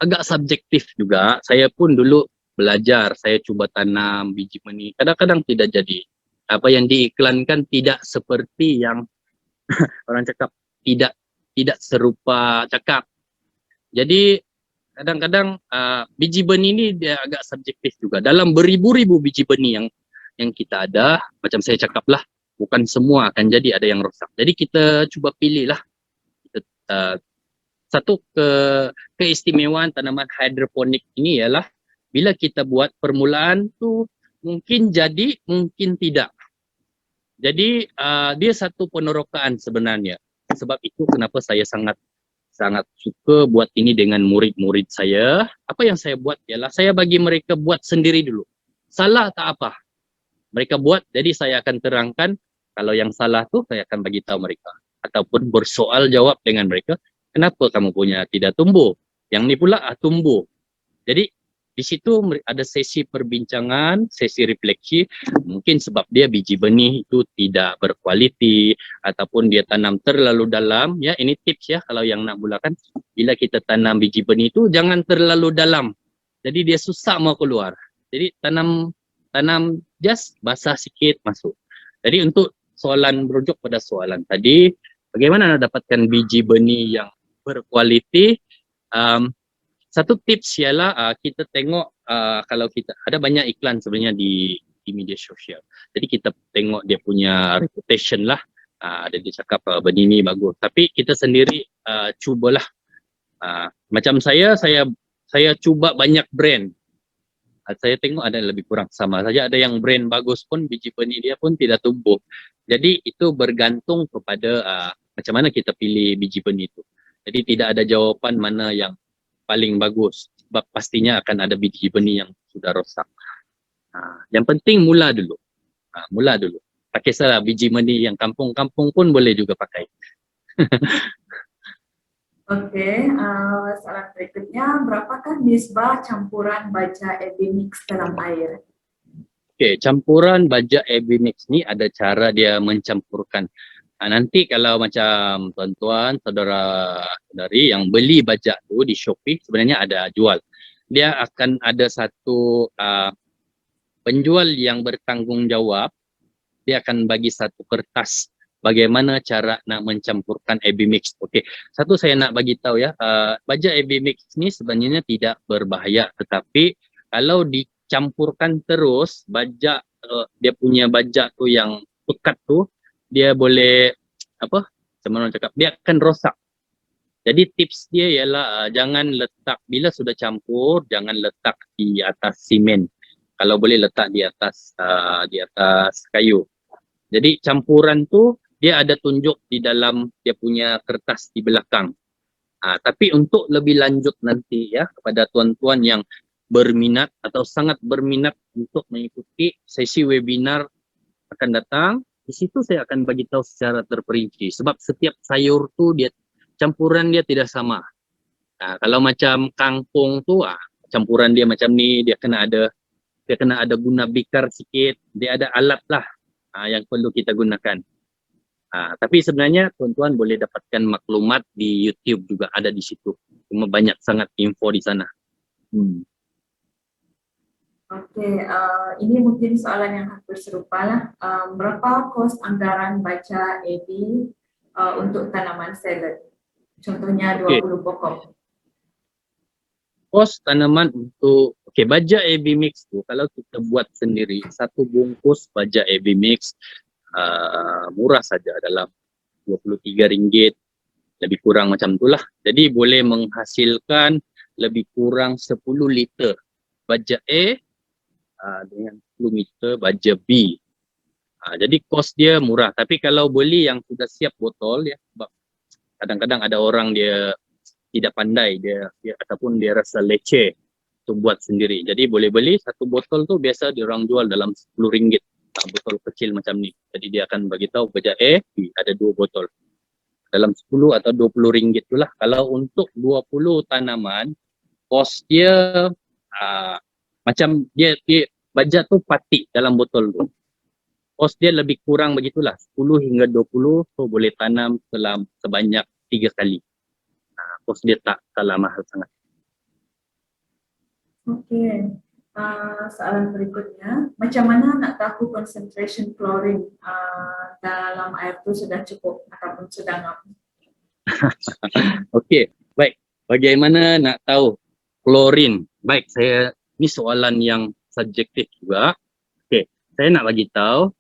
agak subjektif juga. Saya pun dulu belajar, saya cuba tanam biji benih. Kadang-kadang tidak jadi. Apa yang diiklankan tidak seperti yang orang cakap, tidak serupa cakap. Jadi kadang-kadang biji benih ni dia agak subjektif juga. Dalam beribu-ribu biji benih yang kita ada, macam saya cakap lah, bukan semua akan jadi, ada yang rosak. Jadi kita cuba pilih lah. Satu keistimewaan tanaman hidroponik ini ialah bila kita buat permulaan tu mungkin jadi, mungkin tidak. Jadi dia satu penerokaan sebenarnya. Sebab itu kenapa saya sangat suka buat ini dengan murid-murid saya. Apa yang saya buat ialah saya bagi mereka buat sendiri dulu. Salah tak apa. Mereka buat, jadi saya akan terangkan kalau yang salah tu saya akan bagi tahu mereka. Ataupun bersoal jawab dengan mereka, kenapa kamu punya tidak tumbuh? Yang ni pula tumbuh. Jadi Di situ ada sesi perbincangan, sesi refleksi. Mungkin sebab dia biji benih itu tidak berkualiti ataupun dia tanam terlalu dalam. Ya, ini tips ya kalau yang nak mulakan. Bila kita tanam biji benih itu jangan terlalu dalam. Jadi dia susah mau keluar. Jadi tanam just basah sikit masuk. Jadi untuk soalan berujuk pada soalan tadi, bagaimana nak dapatkan biji benih yang berkualiti? Satu tips ialah kita tengok kalau kita ada banyak iklan sebenarnya di media sosial. Jadi kita tengok dia punya reputation lah. Ada dia cakap benih ni bagus. Tapi kita sendiri cubalah. Macam saya cuba banyak brand. Saya tengok ada lebih kurang sama saja. Ada yang brand bagus pun biji benih dia pun tidak tumbuh. Jadi itu bergantung kepada macam mana kita pilih biji benih itu. Jadi tidak ada jawapan mana yang paling bagus, sebab pastinya akan ada biji benih yang sudah rosak. Yang penting mula dulu. Tak kisahlah biji benih yang kampung-kampung pun boleh juga pakai. Oke, soalan berikutnya, berapakah nisbah campuran baja AB mix dalam air? Okey, campuran baja AB mix ni ada cara dia mencampurkan. Nanti kalau macam tuan-tuan, saudara-saudari yang beli bajak tu di Shopee sebenarnya ada jual. Dia akan ada satu penjual yang bertanggungjawab. Dia akan bagi satu kertas bagaimana cara nak mencampurkan AB mix. Okey, satu saya nak bagi tahu ya, bajak AB mix ni sebenarnya tidak berbahaya, tetapi kalau dicampurkan terus bajak dia punya bajak tu yang pekat tu, dia boleh macam mana orang cakap, dia akan rosak. Jadi tips dia ialah jangan letak, bila sudah campur jangan letak di atas simen. Kalau boleh letak di atas kayu. Jadi campuran tu dia ada tunjuk di dalam dia punya kertas di belakang. Tapi untuk lebih lanjut nanti ya, kepada tuan-tuan yang berminat atau sangat berminat untuk mengikuti sesi webinar akan datang, di situ saya akan bagi tahu secara terperinci, sebab setiap sayur tu dia campuran dia tidak sama. Kalau macam kangkung tu campuran dia macam ni, dia kena ada guna bikar sikit, dia ada alat lah yang perlu kita gunakan. Tapi sebenarnya tuan-tuan boleh dapatkan maklumat di YouTube juga ada di situ. Cuma banyak sangat info di sana. Oke, ini mungkin soalan yang hampir serupa lah. Berapa kos anggaran baja AB untuk tanaman salad? Contohnya 20 pokok. Kos tanaman untuk baja AB mix tu kalau kita buat sendiri, satu bungkus baja AB mix murah saja dalam RM23, lebih kurang macam itulah. Jadi boleh menghasilkan lebih kurang 10 liter baja A dengan 10 liter baja B. Jadi kos dia murah. Tapi kalau beli yang sudah siap botol ya, sebab kadang-kadang ada orang dia tidak pandai, dia ataupun dia rasa leceh untuk buat sendiri. Jadi boleh beli satu botol tu, biasa diorang jual dalam RM10. Botol kecil macam ni. Jadi dia akan bagi tahu baja A, B, ada 2 botol. Dalam 10 atau RM20 itulah. Kalau untuk 20 tanaman, kos dia macam dia baja tu patik dalam botol tu. Kos dia lebih kurang begitulah, 10 hingga 20, so boleh tanam sebanyak 3 kali. Kos dia tak kalah mahal sangat. Oke, soalan berikutnya, macam mana nak tahu concentration klorin dalam air itu sudah cukup ataupun sudah ngap? Okey, baik. Bagaimana nak tahu klorin? Baik, ini soalan yang subjektif juga. Okey, saya nak bagi tahu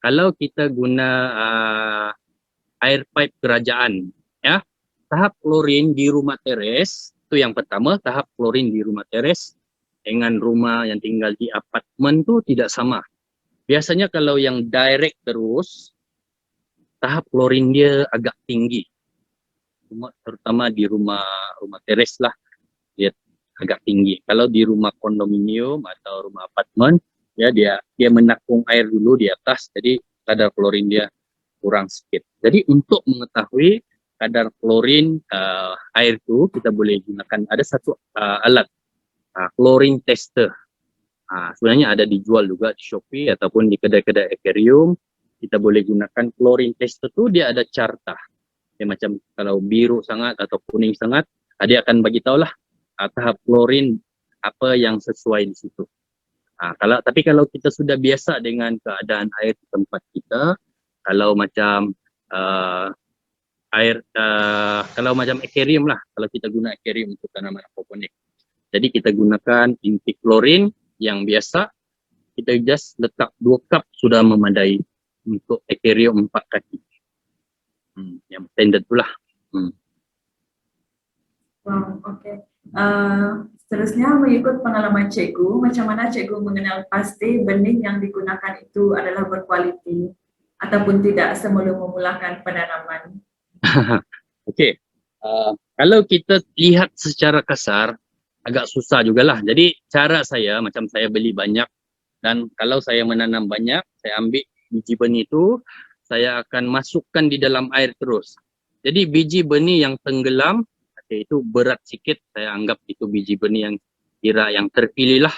kalau kita guna air pipe kerajaan, ya, tahap klorin di rumah teres itu yang pertama. Tahap klorin di rumah teres dengan rumah yang tinggal di apartmen tu tidak sama. Biasanya kalau yang direct terus, tahap klorin dia agak tinggi. Terutama di rumah teres lah, dia agak tinggi. Kalau di rumah kondominium atau rumah apartmen, ya dia menakung air dulu di atas, jadi kadar klorin dia kurang sedikit. Jadi untuk mengetahui kadar klorin air itu, kita boleh gunakan ada satu alat chlorine tester. Sebenarnya ada dijual juga di Shopee ataupun di kedai-kedai akuarium. Kita boleh gunakan chlorine tester tu, dia ada carta. Dia macam kalau biru sangat atau kuning sangat, dia akan bagi tahulah tahap klorin apa yang sesuai di situ. Tapi kalau kita sudah biasa dengan keadaan air di tempat kita, kalau macam kalau macam akuarium lah, kalau kita guna akuarium untuk tanaman aquaponik. Jadi kita gunakan inti klorin yang biasa, kita just letak 2 cup sudah memadai untuk akuarium 4 kaki. Yang standard tu lah. Wow, okey. Seterusnya mengikut pengalaman cikgu, macam mana cikgu mengenal pasti benih yang digunakan itu adalah berkualiti ataupun tidak sebelum memulakan penanaman? Okey. Kalau kita lihat secara kasar, agak susah jugalah. Jadi cara saya, macam saya beli banyak dan kalau saya menanam banyak, saya ambil biji benih itu, saya akan masukkan di dalam air terus. Jadi biji benih yang tenggelam, itu berat sikit, saya anggap itu biji benih yang kira yang terpilih lah,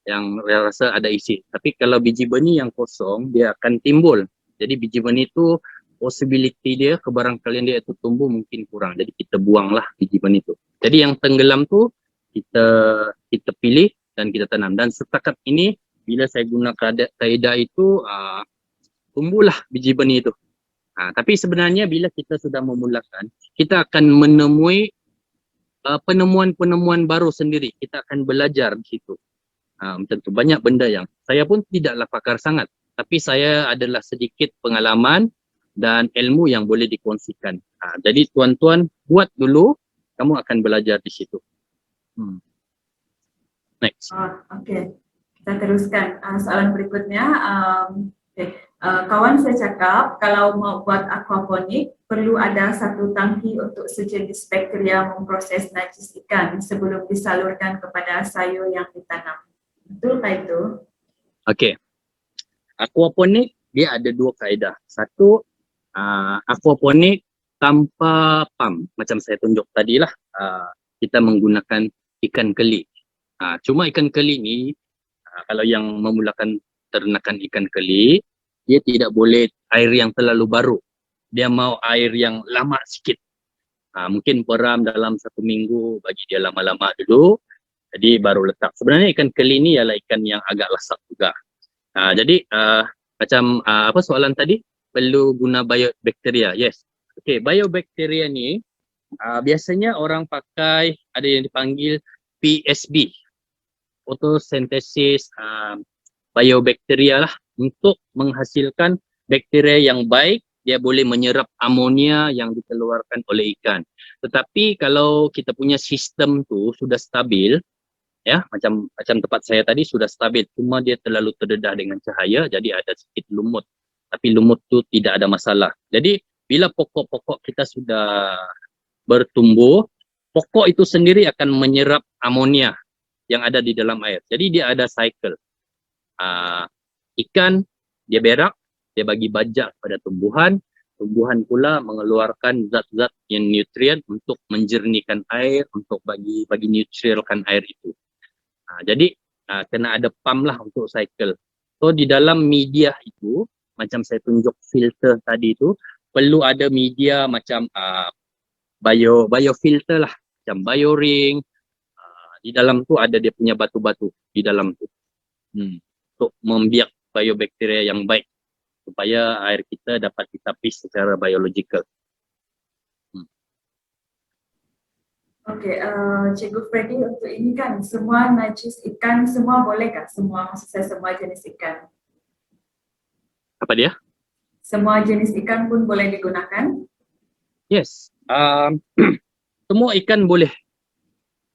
yang rasa ada isi. Tapi kalau biji benih yang kosong, dia akan timbul. Jadi biji benih itu possibility dia, kebarangkalian dia itu tumbuh mungkin kurang. Jadi kita buanglah biji benih itu. Jadi yang tenggelam tu kita pilih dan kita tanam. Dan setakat ini bila saya guna kaedah itu, tumbuhlah biji benih itu. Tapi sebenarnya bila kita sudah memulakan, kita akan menemui penemuan-penemuan baru sendiri. Kita akan belajar di situ. Tentu banyak benda yang saya pun tidaklah pakar sangat, tapi saya adalah sedikit pengalaman dan ilmu yang boleh dikongsikan. Jadi tuan-tuan buat dulu, kamu akan belajar di situ. Next. Okey, kita teruskan. Soalan berikutnya, kawan saya cakap kalau mau buat aquaponik perlu ada satu tangki untuk sejenis bakteria memproses najis ikan sebelum disalurkan kepada sayur yang ditanam. Betulkah itu? Okey. Aquaponik dia ada 2 kaedah. Satu, aquaponik tanpa pump. Macam saya tunjuk tadilah, kita menggunakan ikan keli. Cuma ikan keli ni, kalau yang memulakan ternakan ikan keli, dia tidak boleh air yang terlalu baru. Dia mau air yang lama sikit. Mungkin peram dalam 1 minggu, bagi dia lama-lama dulu. Jadi baru letak. Sebenarnya ikan keli ni ialah ikan yang agak lasak juga. Jadi macam apa soalan tadi? Perlu guna biobakteria. Yes. Okey, biobakteria ni biasanya orang pakai ada yang dipanggil PSB. Photosynthesis biobakteria lah, untuk menghasilkan bakteria yang baik. Dia boleh menyerap amonia yang dikeluarkan oleh ikan. Tetapi kalau kita punya sistem tu sudah stabil, ya, macam tempat saya tadi sudah stabil, cuma dia terlalu terdedah dengan cahaya, jadi ada sedikit lumut. Tapi lumut tu tidak ada masalah. Jadi bila pokok-pokok kita sudah bertumbuh, pokok itu sendiri akan menyerap amonia yang ada di dalam air. Jadi dia ada cycle. Ikan dia berak, dia bagi bajak pada tumbuhan, tumbuhan pula mengeluarkan zat-zat yang nutrien untuk menjernihkan air, untuk bagi nutrialkan air itu. Jadi kena ada pump lah untuk cycle. So di dalam media itu, macam saya tunjuk filter tadi itu, perlu ada media macam biofilter lah, macam bioring. Di dalam tu ada dia punya batu-batu di dalam tu, untuk membiak biobakteria yang baik supaya air kita dapat ditapis secara biologikal. Okey, Cikgu Freddy, untuk ini kan semua najis ikan semua boleh kah? Semua, maksud saya semua jenis ikan. Apa dia? Semua jenis ikan pun boleh digunakan? Yes. Semua ikan boleh.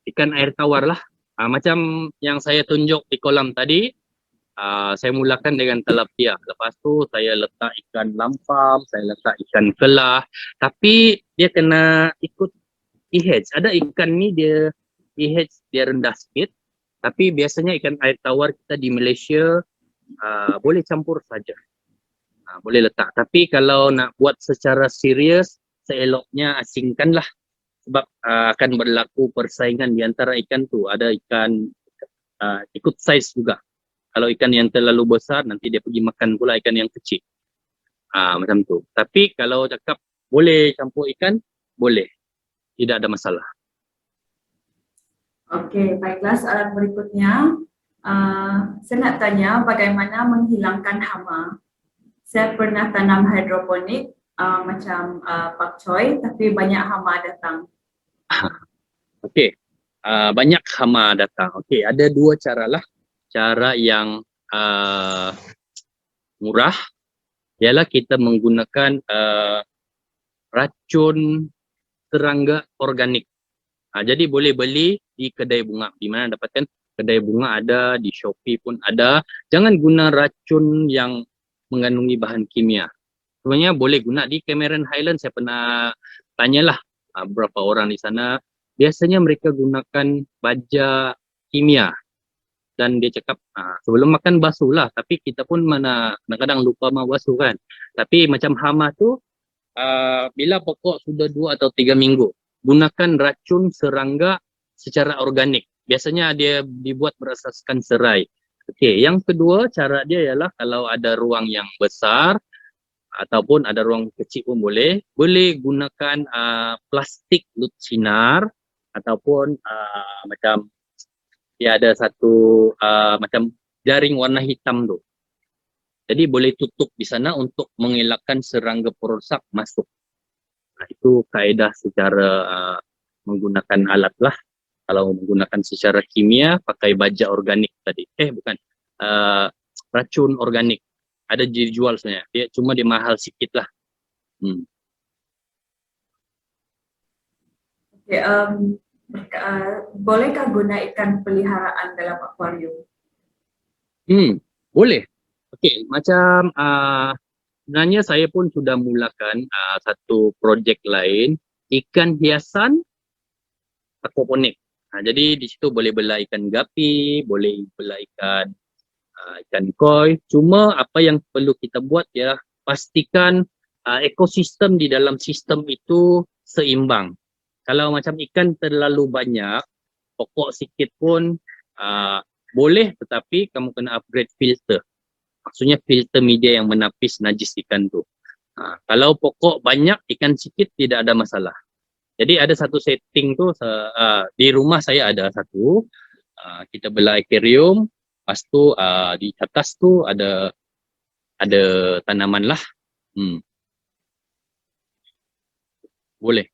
Ikan air tawar lah. Macam yang saya tunjuk di kolam tadi, saya mulakan dengan tilapia. Lepas tu saya letak ikan lampam, saya letak ikan kelah. Tapi dia kena ikut pH. Ada ikan ni dia pH dia rendah sikit. Tapi biasanya ikan air tawar kita di Malaysia boleh campur saja. Boleh letak. Tapi kalau nak buat secara serius, seeloknya asingkanlah. sebab akan berlaku persaingan di antara ikan tu. Ada ikan ikut saiz juga. Kalau ikan yang terlalu besar, nanti dia pergi makan pula ikan yang kecil. Macam tu. Tapi kalau cakap boleh campur ikan, boleh. Tidak ada masalah. Okey, baiklah soalan berikutnya. Saya nak tanya bagaimana menghilangkan hama. Saya pernah tanam hidroponik macam pak choy, tapi banyak hama datang. Okey. Banyak hama datang. Okey, ada dua cara lah. Cara yang murah ialah kita menggunakan racun serangga organik. Jadi boleh beli di kedai bunga. Di mana dapatkan kedai bunga ada, di Shopee pun ada. Jangan guna racun yang mengandungi bahan kimia. Sebenarnya boleh guna di Cameron Highlands. Saya pernah tanyalah beberapa orang di sana. Biasanya mereka gunakan baja kimia. Dan dia cakap, sebelum makan basuh lah. Tapi kita pun mana kadang-kadang lupa mau basuh kan. Tapi macam hama tu, bila pokok sudah 2 atau 3 minggu, gunakan racun serangga secara organik. Biasanya dia dibuat berasaskan serai. Okey, yang kedua cara dia ialah kalau ada ruang yang besar ataupun ada ruang kecil pun boleh gunakan plastik lut sinar ataupun macam dia ada satu macam jaring warna hitam tu. Jadi boleh tutup di sana untuk mengelakkan serangga perosak masuk. Itu kaedah secara menggunakan alat lah. Kalau menggunakan secara kimia, pakai baja organik tadi. Bukan. Racun organik. Ada dijual sebenarnya. Cuma dia mahal sikit lah. Okay, bolehkah guna ikan peliharaan dalam akuarium? Boleh. Okey, macam sebenarnya saya pun sudah mulakan satu projek lain, ikan hiasan aquaponik. Jadi di situ boleh bela ikan gapi, boleh bela ikan koi. Cuma apa yang perlu kita buat ialah pastikan ekosistem di dalam sistem itu seimbang. Kalau macam ikan terlalu banyak, pokok sikit pun boleh, tetapi kamu kena upgrade filter. Maksudnya filter media yang menapis najis ikan tu. Kalau pokok banyak, ikan sikit tidak ada masalah. Jadi ada satu setting tu, di rumah saya ada satu. Kita bela aquarium, lepas tu di atas tu ada tanaman lah. Boleh.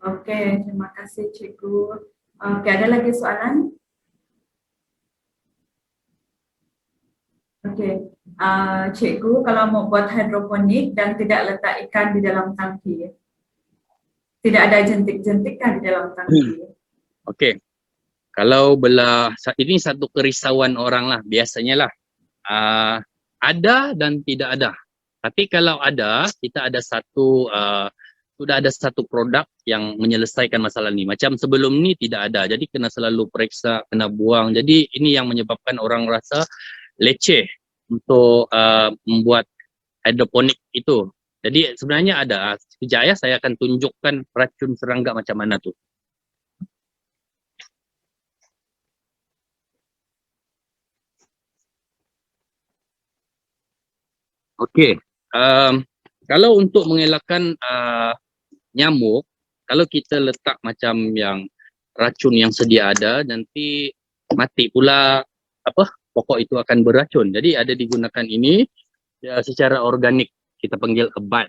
Okey, terima kasih cikgu. Okey, ada lagi soalan? Okey, cikgu kalau mau buat hidroponik dan tidak letak ikan di dalam tangki, tidak ada jentik-jentik kan di dalam tangki? Okey, kalau ini satu kerisauan orang lah, biasanya lah. Ada dan tidak ada. Tapi kalau ada, kita ada sudah ada satu produk yang menyelesaikan masalah ni. Macam sebelum ni tidak ada. Jadi kena selalu periksa, kena buang. Jadi ini yang menyebabkan orang rasa leceh untuk membuat hidroponik itu. Jadi sebenarnya ada. Sekejap ya, saya akan tunjukkan racun serangga macam mana tu. Okey. Kalau untuk mengelakkan nyamuk, kalau kita letak macam yang racun yang sedia ada, nanti mati pula pokok itu akan beracun. Jadi ada digunakan ini secara organik, kita panggil abad.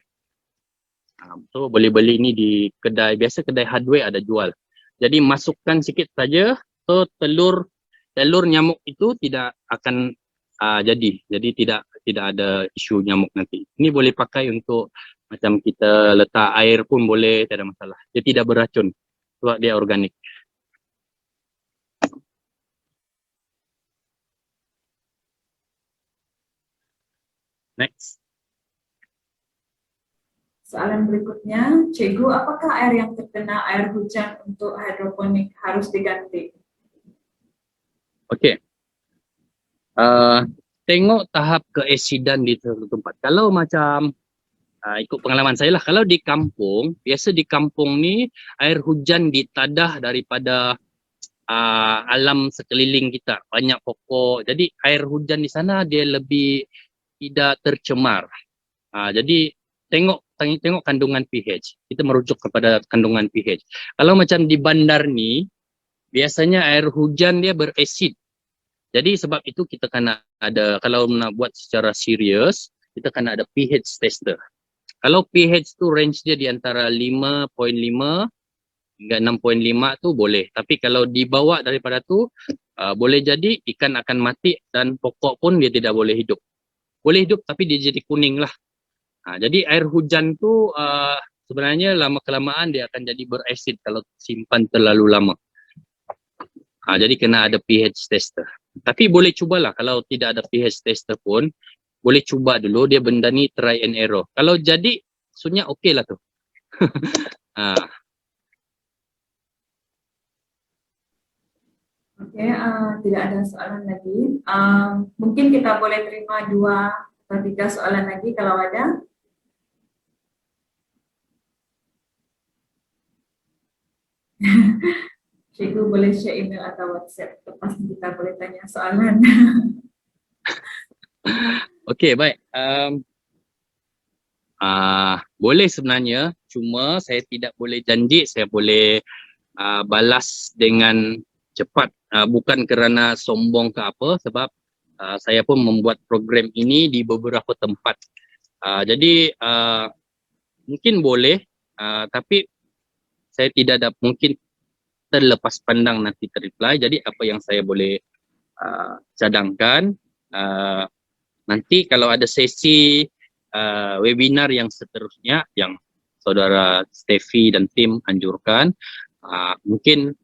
So boleh beli ini di kedai, biasa kedai hardware ada jual. Jadi masukkan sikit saja, so telur nyamuk itu tidak akan jadi tidak ada isu nyamuk nanti. Ini boleh pakai untuk macam kita letak air pun boleh, tidak ada masalah. Dia tidak beracun sebab dia organik. Next. Soalan berikutnya, cikgu, apakah air yang terkena air hujan untuk hidroponik harus diganti? Okey. Tengok tahap keasidan di suatu tempat. Kalau macam ikut pengalaman saya lah, kalau di kampung, biasa di kampung ni air hujan ditadah daripada alam sekeliling kita, banyak pokok. Jadi air hujan di sana dia lebih tidak tercemar. Jadi tengok kandungan pH. Kita merujuk kepada kandungan pH. Kalau macam di bandar ni, biasanya air hujan dia berasid. Jadi sebab itu kita kena ada, kalau nak buat secara serius, kita kena ada pH tester. Kalau pH tu range dia di antara 5.5 hingga 6.5 tu boleh. Tapi kalau dibawa daripada tu, boleh jadi ikan akan mati dan pokok pun dia tidak boleh hidup. Boleh hidup tapi dia jadi kuning lah. Jadi air hujan tu sebenarnya lama-kelamaan dia akan jadi berasid kalau simpan terlalu lama. Jadi kena ada pH tester. Tapi boleh cubalah, kalau tidak ada pH tester pun, boleh cuba dulu, dia benda ni try and error. Kalau jadi, sunyak okey lah tu. Okey, tidak ada soalan lagi. Mungkin kita boleh terima 2 atau 3 soalan lagi kalau ada. Cikgu boleh share email atau WhatsApp, lepas kita boleh tanya soalan. Okey, baik. Boleh sebenarnya, cuma saya tidak boleh janji saya boleh balas dengan cepat. Bukan kerana sombong ke apa, sebab saya pun membuat program ini di beberapa tempat. Jadi mungkin boleh, tapi saya tidak ada, mungkin terlepas pandang nanti terreply. Jadi apa yang saya boleh cadangkan, nanti kalau ada sesi webinar yang seterusnya yang saudara Steffi dan tim anjurkan, mungkin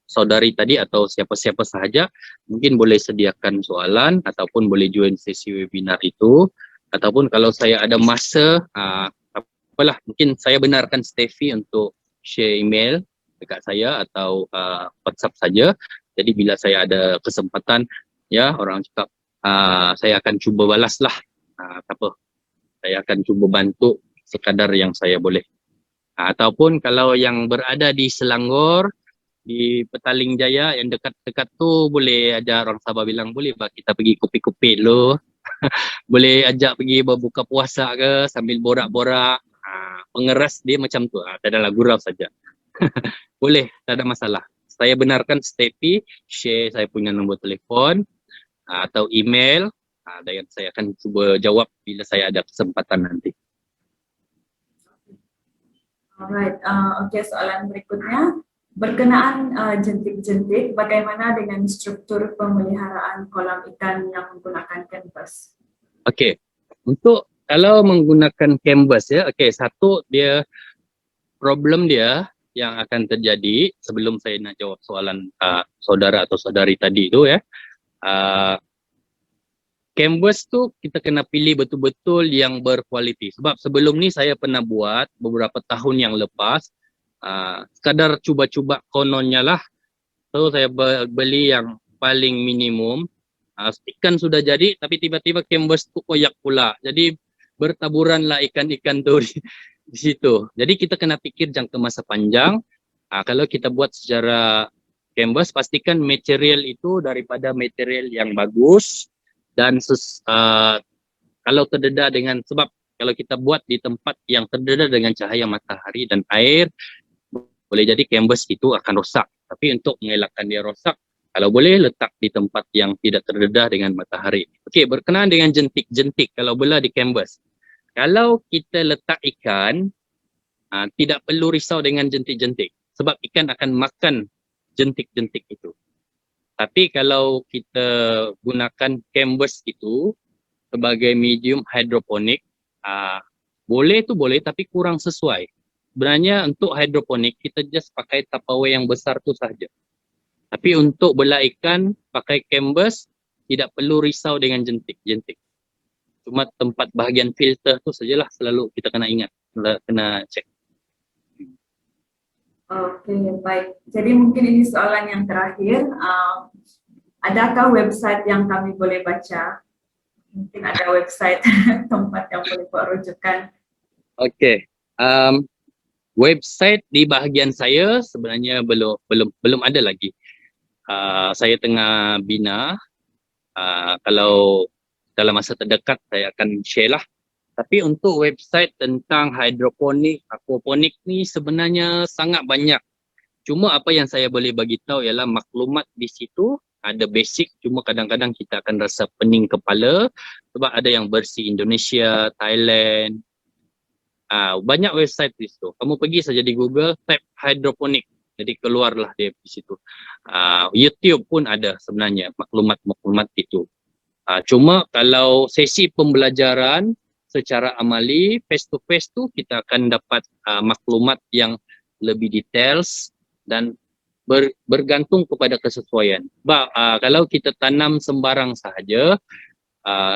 saudari tadi atau siapa-siapa sahaja mungkin boleh sediakan soalan ataupun boleh join sesi webinar itu, ataupun kalau saya ada masa, apalah, mungkin saya benarkan Steffi untuk share email dekat saya atau WhatsApp saja. Jadi bila saya ada kesempatan, ya orang cakap, saya akan cuba balas lah. Tak apa, saya akan cuba bantu sekadar yang saya boleh. Ataupun kalau yang berada di Selangor, di Petaling Jaya yang dekat-dekat tu, boleh ajar orang Sabah bilang, boleh bah kita pergi kopi-kopi dulu. Boleh ajak pergi berbuka puasa ke sambil borak-borak. Pengeras dia macam tu, tak adalah gurau saja. Boleh, tak ada masalah. Saya benarkan Steffi share saya punya nombor telefon atau email, dan saya akan cuba jawab bila saya ada kesempatan nanti. Alright, okey, soalan berikutnya. Berkenaan jentik-jentik, bagaimana dengan struktur pemeliharaan kolam ikan yang menggunakan canvas? Okey, untuk kalau menggunakan canvas ya, okey, satu dia problem dia yang akan terjadi sebelum saya nak jawab soalan saudara atau saudari tadi tu ya. Canvas tu kita kena pilih betul-betul yang berkualiti. Sebab sebelum ni saya pernah buat beberapa tahun yang lepas, sekadar cuba-cuba kononnya lah. So saya beli yang paling minimum. Ikan sudah jadi tapi tiba-tiba canvas tu koyak pula. Jadi bertaburanlah ikan-ikan tu di situ. Jadi kita kena fikir jangka masa panjang. Kalau kita buat secara canvas, pastikan material itu daripada material yang bagus. Dan kalau terdedah dengan, sebab kalau kita buat di tempat yang terdedah dengan cahaya matahari dan air, boleh jadi canvas itu akan rosak. Tapi untuk mengelakkan dia rosak, kalau boleh letak di tempat yang tidak terdedah dengan matahari. Okey, berkenaan dengan jentik-jentik kalau bola di canvas. Kalau kita letak ikan, tidak perlu risau dengan jentik-jentik. Sebab ikan akan makan jentik-jentik itu. Tapi kalau kita gunakan canvas itu sebagai medium hidroponik, boleh tu boleh tapi kurang sesuai. Sebenarnya untuk hidroponik kita just pakai Tupperware yang besar tu sahaja. Tapi untuk belah ikan pakai canvas, tidak perlu risau dengan jentik-jentik. Cuma tempat bahagian filter tu sajalah selalu kita kena ingat, kena cek. Okey, baik. Jadi mungkin ini soalan yang terakhir. Adakah website yang kami boleh baca? Mungkin ada website tempat yang boleh buat rujukan. Okey. Website di bahagian saya sebenarnya belum ada lagi. Saya tengah bina. Kalau dalam masa terdekat saya akan share lah. Tapi untuk website tentang hidroponik, aquaponik ni sebenarnya sangat banyak. Cuma apa yang saya boleh bagi tahu ialah maklumat di situ ada basic, cuma kadang-kadang kita akan rasa pening kepala sebab ada yang versi Indonesia, Thailand. Banyak website di situ. Kamu pergi saja di Google, type hydroponic. Jadi keluarlah dia di situ. YouTube pun ada sebenarnya maklumat-maklumat itu. Cuma kalau sesi pembelajaran secara amali, face to face tu kita akan dapat maklumat yang lebih details dan bergantung kepada kesesuaian. Kalau kita tanam sembarang sahaja,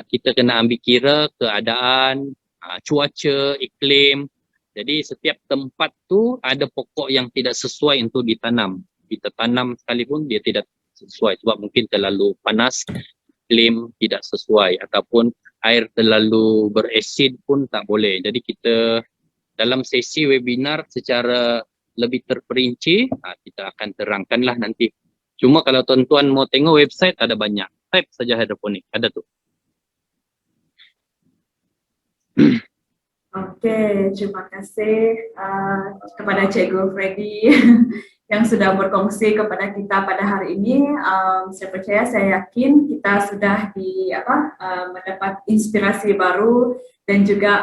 kita kena ambil kira keadaan, cuaca, iklim. Jadi setiap tempat tu ada pokok yang tidak sesuai untuk ditanam. Kita tanam sekalipun dia tidak sesuai sebab mungkin terlalu panas, iklim tidak sesuai ataupun air terlalu berasid pun tak boleh. Jadi kita dalam sesi webinar secara lebih terperinci kita akan terangkanlah nanti. Cuma kalau tuan-tuan mau tengok website ada banyak. Type saja hidroponik, ada tu. Oke, terima kasih kepada Cikgu Freddy yang sudah berkongsi kepada kita pada hari ini. Saya percaya, saya yakin kita sudah mendapat inspirasi baru dan juga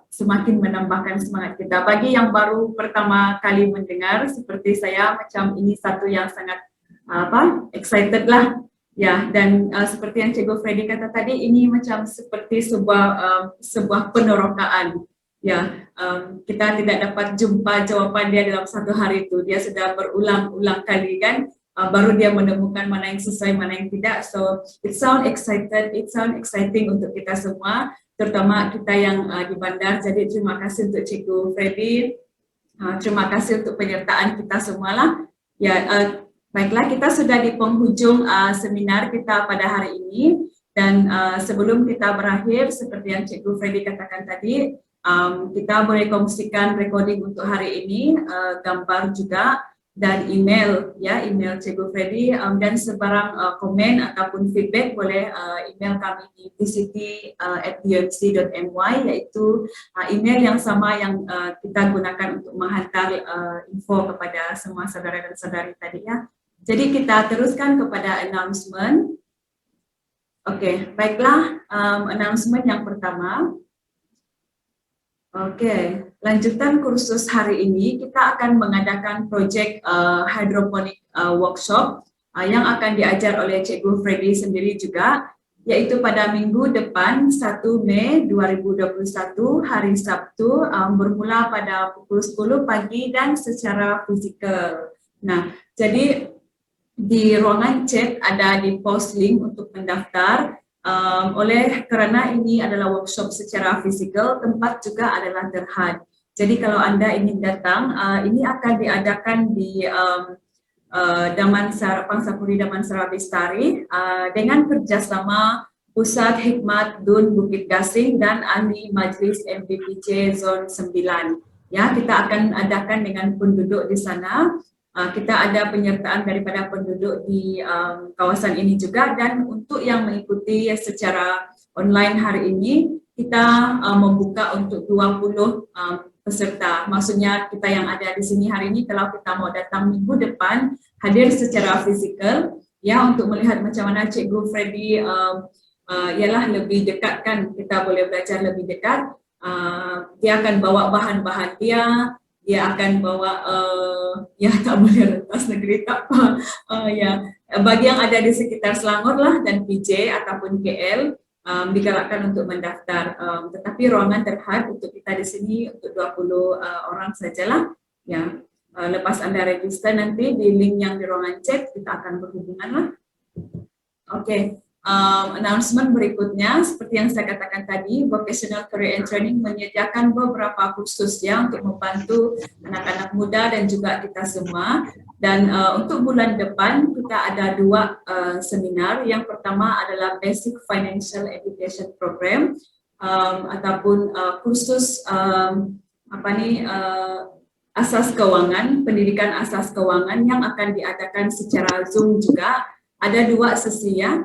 semakin menambahkan semangat kita. Bagi yang baru pertama kali mendengar seperti saya, macam ini satu yang sangat excited lah. Ya, dan seperti yang Cikgu Freddy kata tadi, ini macam seperti sebuah penerokaan. Ya, kita tidak dapat jumpa jawapan dia dalam satu hari itu. Dia sudah berulang-ulang kali kan, baru dia menemukan mana yang sesuai, mana yang tidak. So, it sound exciting untuk kita semua, terutama kita yang di bandar. Jadi terima kasih untuk Cikgu Freddy, terima kasih untuk penyertaan kita semua lah. Ya. Baiklah, kita sudah di penghujung seminar kita pada hari ini, dan sebelum kita berakhir, seperti yang Cikgu Freddy katakan tadi, kita boleh kongsikan recording untuk hari ini, gambar juga, dan email, ya, email Cikgu Freddy, dan sebarang komen ataupun feedback boleh email kami di vct@umc.my, yaitu email yang sama yang kita gunakan untuk menghantar info kepada semua saudara dan saudari tadi, ya. Jadi kita teruskan kepada announcement. Oke, baiklah, announcement yang pertama. Oke, lanjutan kursus hari ini kita akan mengadakan project hydroponic workshop yang akan diajar oleh Cikgu Freddy sendiri juga, yaitu pada minggu depan 1 Mei 2021 hari Sabtu, bermula pada pukul 10 pagi dan secara fizikal. Nah, jadi di ruangan chat ada di post link untuk mendaftar. Kerana ini adalah workshop secara fisikal, tempat juga adalah terhad. Jadi kalau Anda ingin datang, ini akan diadakan di Pangsapuri Damansara Bestari dengan kerjasama Pusat Hikmat Dun Bukit Gasing dan Ahli Majlis MPPJ Zon 9. Ya, kita akan adakan dengan penduduk di sana. Kita ada penyertaan daripada penduduk di kawasan ini juga, dan untuk yang mengikuti secara online hari ini, kita membuka untuk 20 peserta. Maksudnya kita yang ada di sini hari ini, kalau kita mau datang minggu depan, hadir secara fisikal, ya, untuk melihat macam mana Cikgu Freddy ialah lebih dekat kan, kita boleh belajar lebih dekat. Dia akan bawa bahan-bahan dia akan bawa ya, tak boleh rentas negeri tak apa, ya, bagi yang ada di sekitar Selangor lah dan PJ ataupun KL, digalakkan untuk mendaftar, tetapi ruangan terhad untuk kita di sini untuk 20 orang sajalah, ya. Lepas Anda register nanti di link yang di ruangan chat, kita akan berhubungan lah. Oke. Announcement berikutnya, seperti yang saya katakan tadi, Vocational Career and Training menyediakan beberapa kursus ya untuk membantu anak-anak muda dan juga kita semua. Dan untuk bulan depan kita ada 2 seminar. Yang pertama adalah Basic Financial Education Program ataupun kursus asas keuangan, pendidikan asas keuangan yang akan diadakan secara Zoom juga. Ada 2 sesi ya,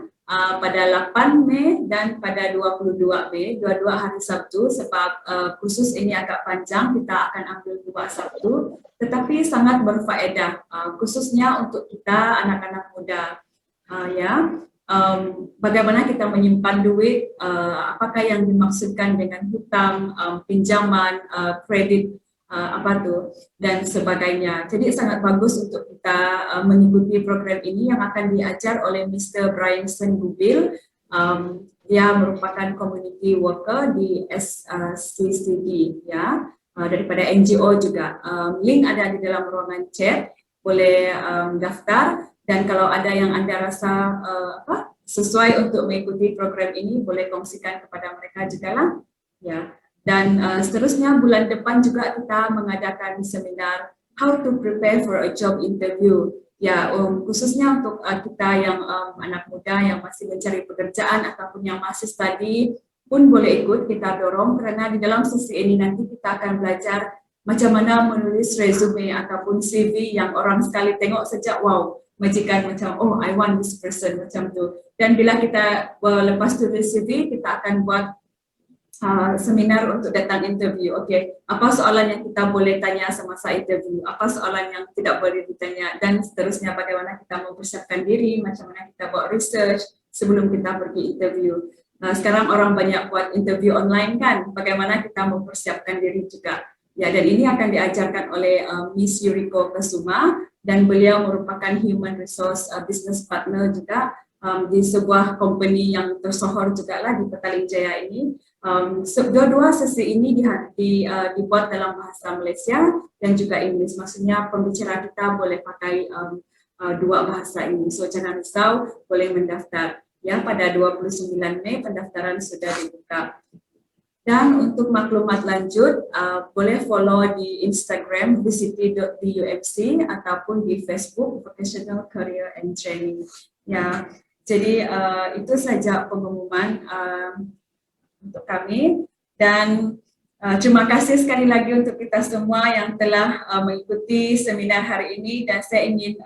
pada 8 Mei dan pada 22 Mei, dua-dua hari Sabtu, sebab kursus ini agak panjang, kita akan ambil 2 Sabtu, tetapi sangat berfaedah, khususnya untuk kita anak-anak muda. Bagaimana kita menyimpan duit, apakah yang dimaksudkan dengan hutang, pinjaman, kredit, dan sebagainya. Jadi sangat bagus untuk kita mengikuti program ini yang akan diajar oleh Mr. Brian Sengubil. Dia merupakan community worker di SCCD, ya, daripada NGO juga. Link ada di dalam ruangan chat, boleh daftar. Dan kalau ada yang Anda rasa sesuai untuk mengikuti program ini, boleh kongsikan kepada mereka juga lah. Ya. Dan seterusnya bulan depan juga kita mengadakan seminar how to prepare for a job interview. Ya, khususnya untuk kita yang anak muda yang masih mencari pekerjaan ataupun yang masih study pun boleh ikut, kita dorong, karena di dalam sesi ini nanti kita akan belajar macam mana menulis resume ataupun CV yang orang sekali tengok sejak wow, majikan macam oh I want this person macam tu. Dan bila kita lepas tulis CV, kita akan buat seminar untuk datang interview. Okey, apa soalan yang kita boleh tanya semasa interview, apa soalan yang tidak boleh ditanya, dan seterusnya bagaimana kita mempersiapkan diri, macam mana kita buat research sebelum kita pergi interview. Sekarang orang banyak buat interview online kan, bagaimana kita mempersiapkan diri juga. Ya, dan ini akan diajarkan oleh Miss Yuriko Kesuma, dan beliau merupakan Human Resource Business Partner juga di sebuah company yang tersohor juga lah di Petaling Jaya ini. Dua-dua sesi ini dibuat dalam bahasa Malaysia dan juga Inggris. Maksudnya pembicara kita boleh pakai 2 bahasa ini. So jangan risau, boleh mendaftar. Ya, pada 29 Mei pendaftaran sudah dibuka. Dan untuk maklumat lanjut, boleh follow di Instagram vct.umc ataupun di Facebook Vocational Career and Training. Ya, jadi itu saja pengumuman untuk kami, dan terima kasih sekali lagi untuk kita semua yang telah mengikuti seminar hari ini. Dan saya ingin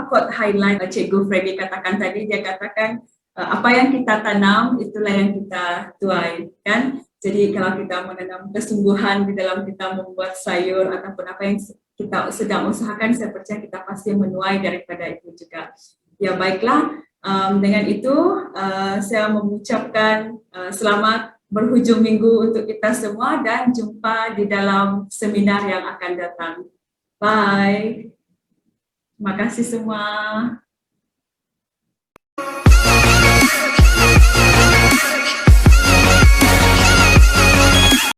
quote highlight Cikgu Freddy katakan tadi. Dia katakan apa yang kita tanam itulah yang kita tuai, kan? Jadi kalau kita menanam kesungguhan di dalam kita membuat sayur ataupun apa yang kita sedang usahakan, saya percaya kita pasti menuai daripada itu juga. Ya, baiklah. Dengan itu saya mengucapkan selamat berhujung minggu untuk kita semua, dan jumpa di dalam seminar yang akan datang. Bye. Terima kasih semua.